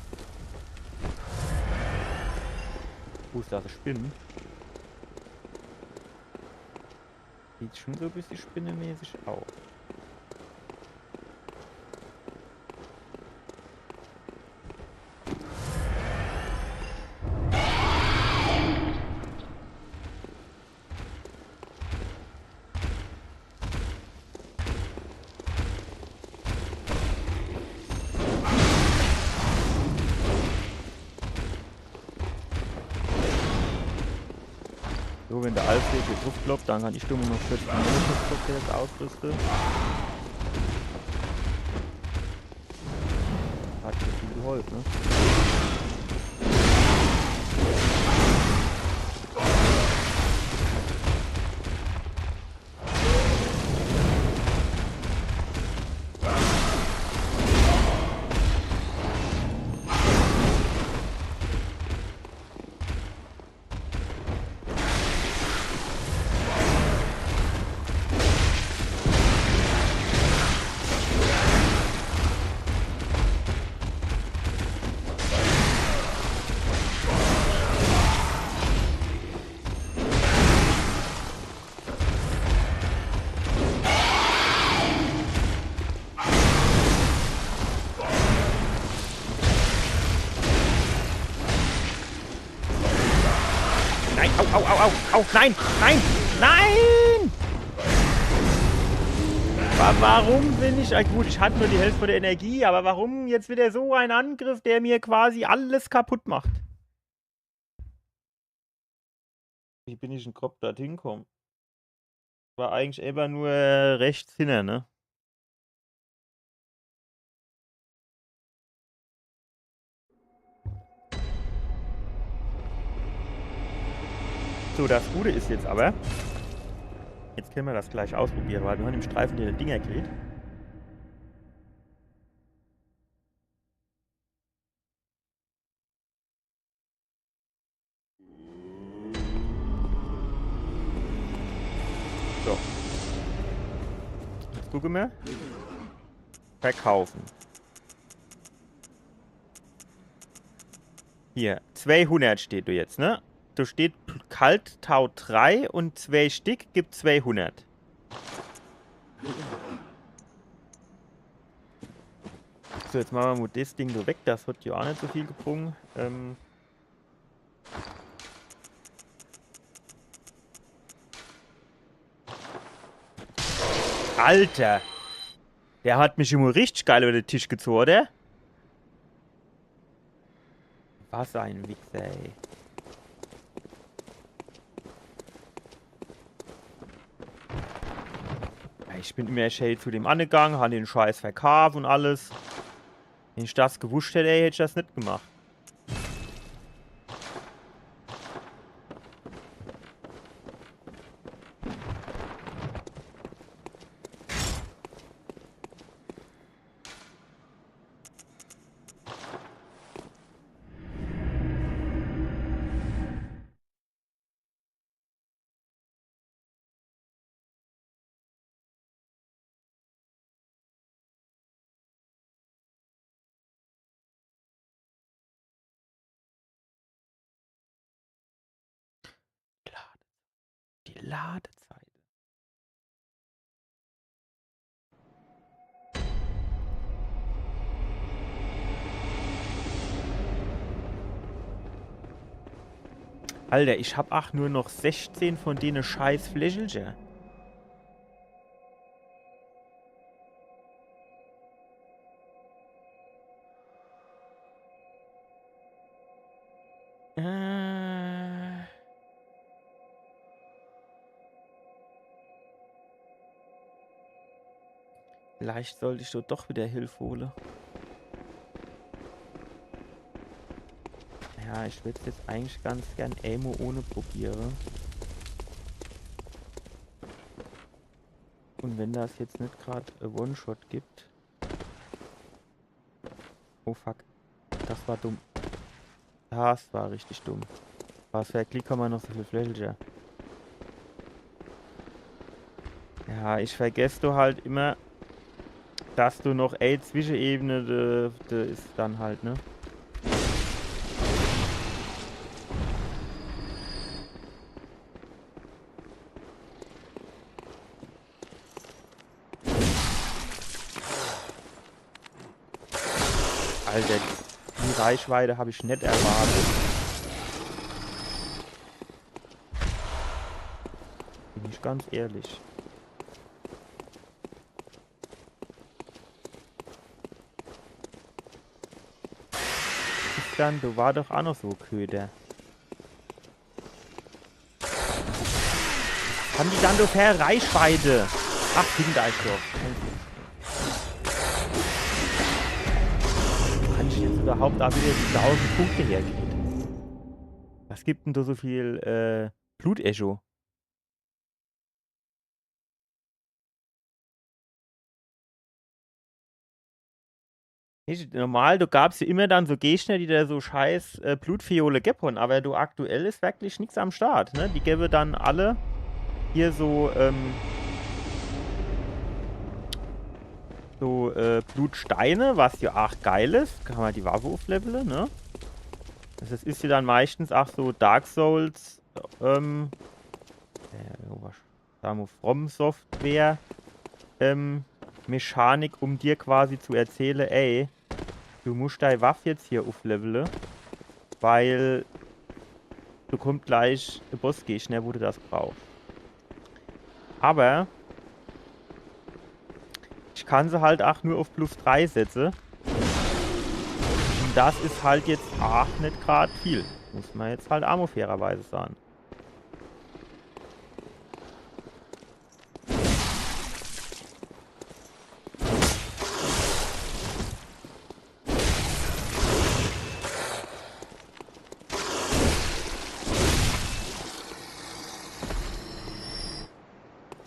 Ist das Spinnen? Sieht schon so ein bisschen spinnemäßig aus. So, wenn der Alfred hier drauf kloppt, dann kann ich dumme noch 40 Minuten jetzt ausrüsten. Hat mir viel geholfen, ne? Au, nein, nein, nein! Warum bin ich... Gut, ich hatte nur die Hälfte der Energie, aber warum jetzt wieder so ein Angriff, der mir quasi alles kaputt macht? Wie bin ich denn grob dorthin gekommen? War eigentlich immer nur rechts hinter, ne? So, das Gute ist jetzt aber, jetzt können wir das gleich ausprobieren, weil wir haben im Streifen hier Dinger kriegt. So. Jetzt gucken wir. Verkaufen. Hier, 200 steht du jetzt, ne? Da steht kalt Tau 3 und 2 Stück gibt 200. So, jetzt machen wir mal das Ding so weg. Das wird ja auch nicht so viel gebrungen. Alter! Der hat mich immer richtig geil über den Tisch gezogen, oder? Was ein Wichser, ey. Ich bin immer schnell zu dem angegangen, habe den Scheiß verkauft und alles. Wenn ich das gewusst hätte, hätte ich das nicht gemacht. Die Ladezeit. Alter, ich hab auch nur noch 16 von denen scheiß Flächelchen. Vielleicht sollte ich doch wieder Hilfe holen. Ja, ich würde es jetzt eigentlich ganz gern Aimo ohne probieren. Und wenn das jetzt nicht gerade One-Shot gibt. Oh fuck. Das war dumm. Das war richtig dumm. Was für ein Klick haben wir noch so viel Fläche? Ja, ich vergesse du halt immer, dass du noch Zwischenebene ist dann halt, ne? Alter, die Reichweite habe ich nicht erwartet. Bin ich ganz ehrlich. Dann, du war doch auch noch so Köder. Haben die dann doch her Reichweite? Ach, Hintereinstoff. Kann ich jetzt überhaupt da wieder die 1000 Punkte herkriegen? Was gibt denn da so viel Blutecho? Normal, du gab's ja immer dann so Gegner, die da so scheiß Blutfiole geben, aber du aktuell ist wirklich nichts am Start, ne? Die gäbe dann alle hier so, Blutsteine, was ja auch geil ist. Kann man die Waffe aufleveln, ne? Das ist ja dann meistens auch so Dark Souls, From Software, Mechanik, um dir quasi zu erzählen, ey, du musst deine Waffe jetzt hier aufleveln, weil du kommt gleich der Bossgegner, wo du das brauchst. Aber ich kann sie halt auch nur auf +3 setzen. Und das ist halt jetzt auch nicht gerade viel. Muss man jetzt halt auch fairerweise sagen.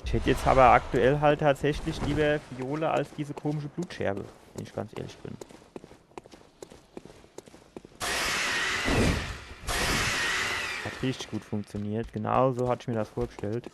Ich hätte jetzt aber aktuell halt tatsächlich lieber Fiole als diese komische Blutscherbe, wenn ich ganz ehrlich bin. Hat richtig gut funktioniert. Genau so hatte ich mir das vorgestellt.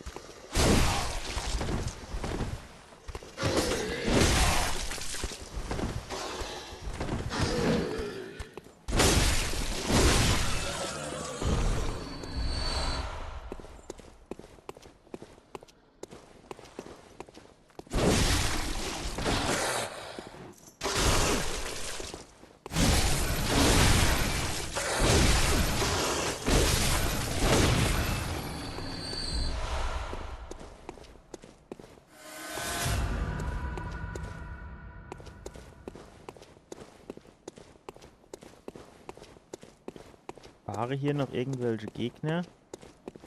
Hier noch irgendwelche Gegner.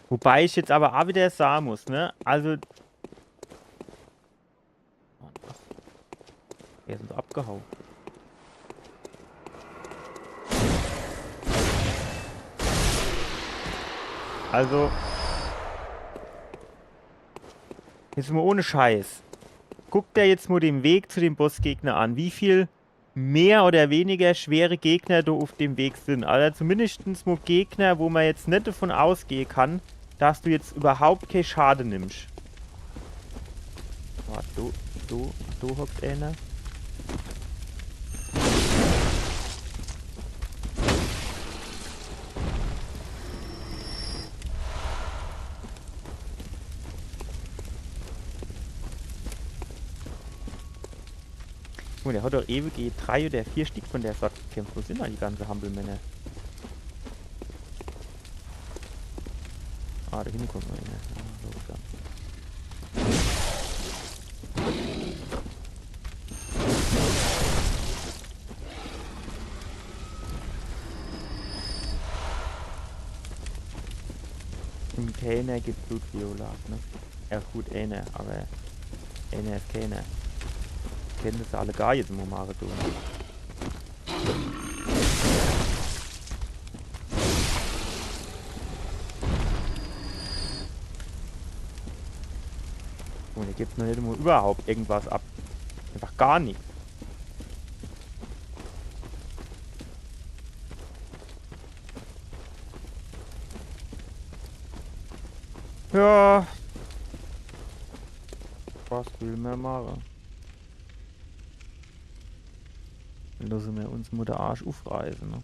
Wobei ich jetzt aber auch wieder sagen muss, ne? Also. Wer ist denn abgehauen? Also. Jetzt mal ohne Scheiß. Guckt dir jetzt mal den Weg zu dem Bossgegner an. Wie viel mehr oder weniger schwere Gegner da auf dem Weg sind. Also zumindest mal Gegner, wo man jetzt nicht davon ausgehen kann, dass du jetzt überhaupt keinen Schaden nimmst. Oh, du hockt einer. Oh, der hat doch ewig 3 oder 4 Stück von der Sorte gekämpft. Wo sind da die ganzen Hampelmänner? Ah, da hinten kommt noch einer. Ah, so. Und keiner gibt Blutviolat, ne? Ja gut, einer, aber einer ist keiner. Kennen das alle gar jetzt im Momare tun. Und hier gibt noch nicht immer überhaupt irgendwas ab. Einfach gar nichts. Ja. Was will man machen? Lassen wir uns mal den Arsch aufreißen, ne?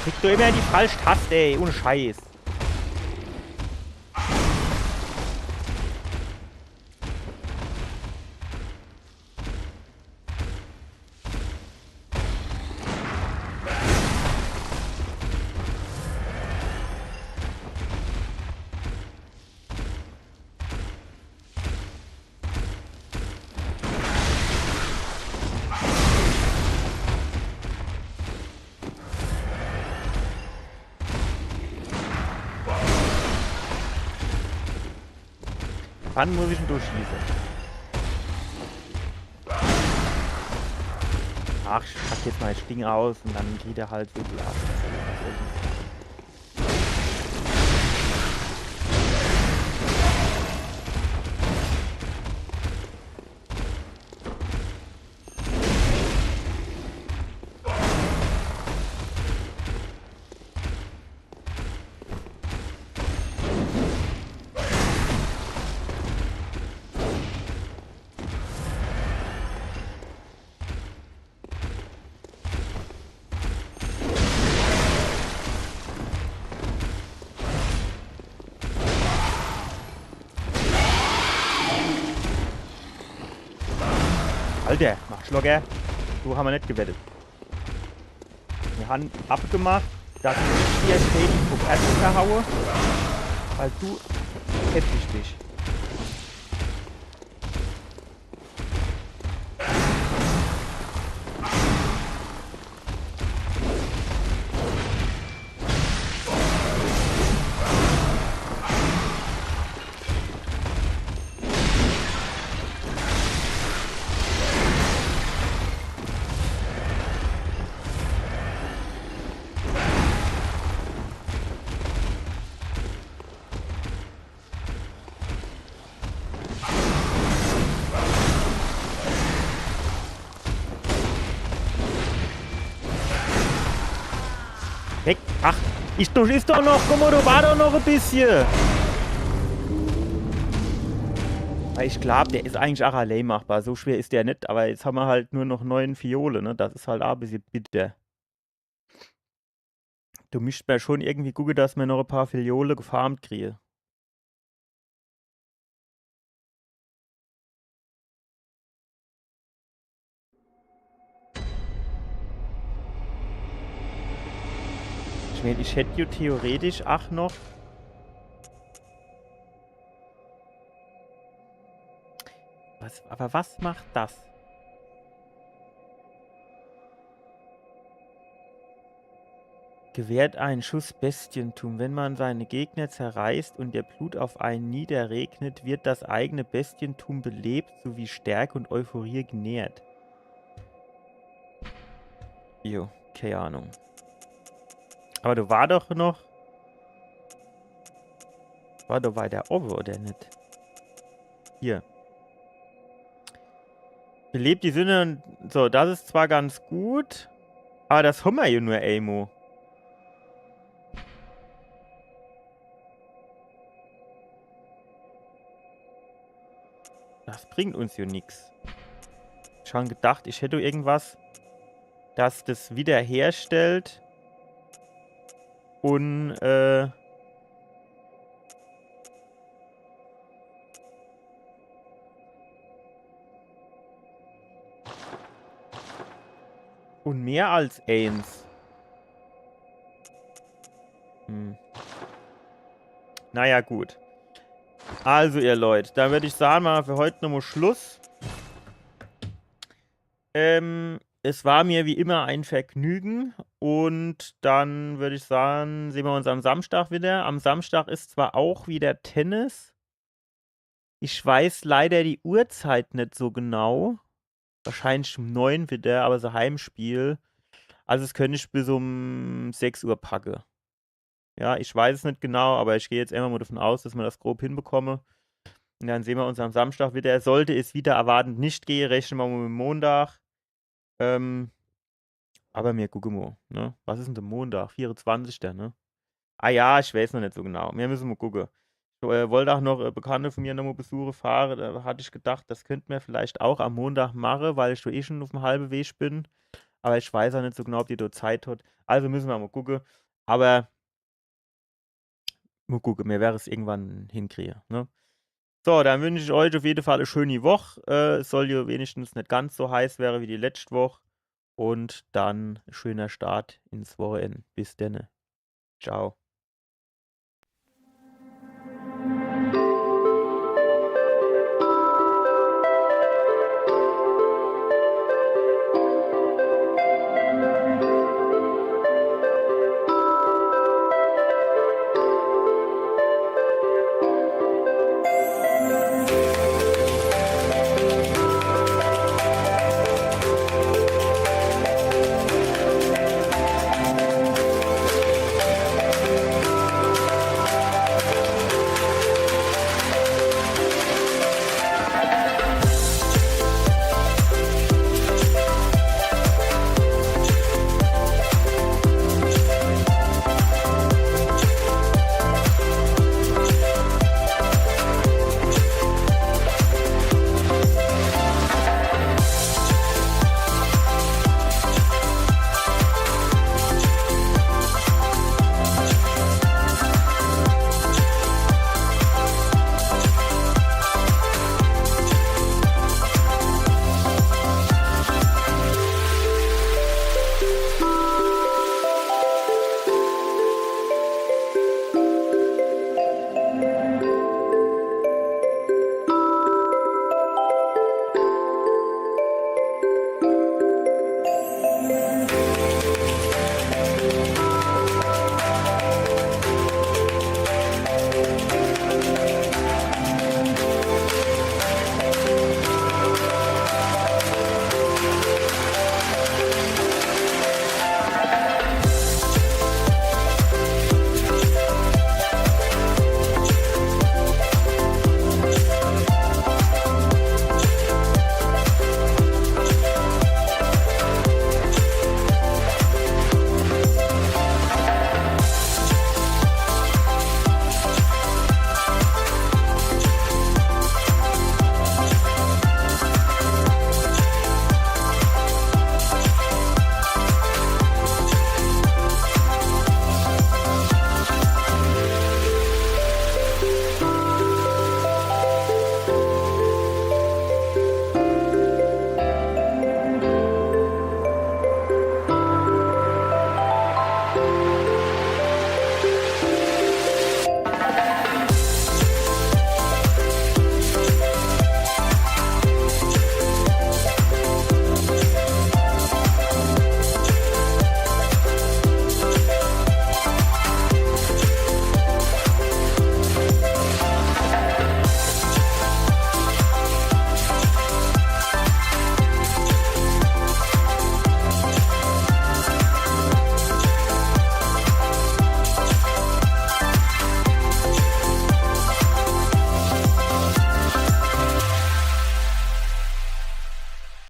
Kriegst du immer die falsche Taste, ey, ohne Scheiß. Wann muss ich denn durchschießen? Ach, ich pack jetzt mal das Ding aus und dann geht er halt so die Art. Alter, mach Schlogger. So haben wir nicht gewettet. Wir haben abgemacht, dass ich dir Shady Kokette verhaue, weil du heftig bist. Weg. Ach, du ist doch noch, guck mal, du war doch noch ein bisschen. Weil ich glaube, der ist eigentlich auch allein machbar. So schwer ist der nicht, aber jetzt haben wir halt nur noch 9 Fiole, ne? Das ist halt auch ein bisschen bitter. Du müsst mir schon irgendwie gucken, dass wir noch ein paar Fiole gefarmt kriegen. Ich meine, ich hätte ja theoretisch auch noch. Aber was macht das? Gewährt einen Schuss Bestientum. Wenn man seine Gegner zerreißt und der Blut auf einen niederregnet, wird das eigene Bestientum belebt sowie Stärke und Euphorie genährt. Jo, keine Ahnung. Aber du war doch noch. War doch bei der Owe, oder nicht? Hier. Belebt die Sünde. So, das ist zwar ganz gut. Aber das haben wir ja nur, Amo. Das bringt uns ja nichts. Schon gedacht, ich hätte irgendwas, das das wiederherstellt. Und, und mehr als eins. Naja, gut. Also, ihr Leute, dann würde ich sagen, machen wir für heute nochmal Schluss. Es war mir wie immer ein Vergnügen. Und dann würde ich sagen, sehen wir uns am Samstag wieder. Am Samstag ist zwar auch wieder Tennis. Ich weiß leider die Uhrzeit nicht so genau. Wahrscheinlich um 9 wieder, aber so Heimspiel. Also das könnte ich bis um 6 Uhr packen. Ja, ich weiß es nicht genau, aber ich gehe jetzt immer mal davon aus, dass wir das grob hinbekomme. Und dann sehen wir uns am Samstag wieder. Sollte es wieder erwartend nicht gehen, rechnen wir mal mit dem Montag. Aber mir gucken wir, ne? Was ist denn der Montag? 24. Ne? Ah ja, ich weiß noch nicht so genau. Wir müssen mal gucken. Ich wollte auch noch Bekannte von mir nochmal Besuche fahren. Da hatte ich gedacht, das könnten wir vielleicht auch am Montag machen, weil ich eh schon auf dem halben Weg bin. Aber ich weiß auch nicht so genau, ob die dort Zeit hat. Also müssen wir mal gucken. Aber mal gucken, mir wäre es irgendwann hinkriegen. Ne? So, dann wünsche ich euch auf jeden Fall eine schöne Woche. Es soll ja wenigstens nicht ganz so heiß werden wie die letzte Woche. Und dann schöner Start ins Wochenende. Bis dann. Ciao.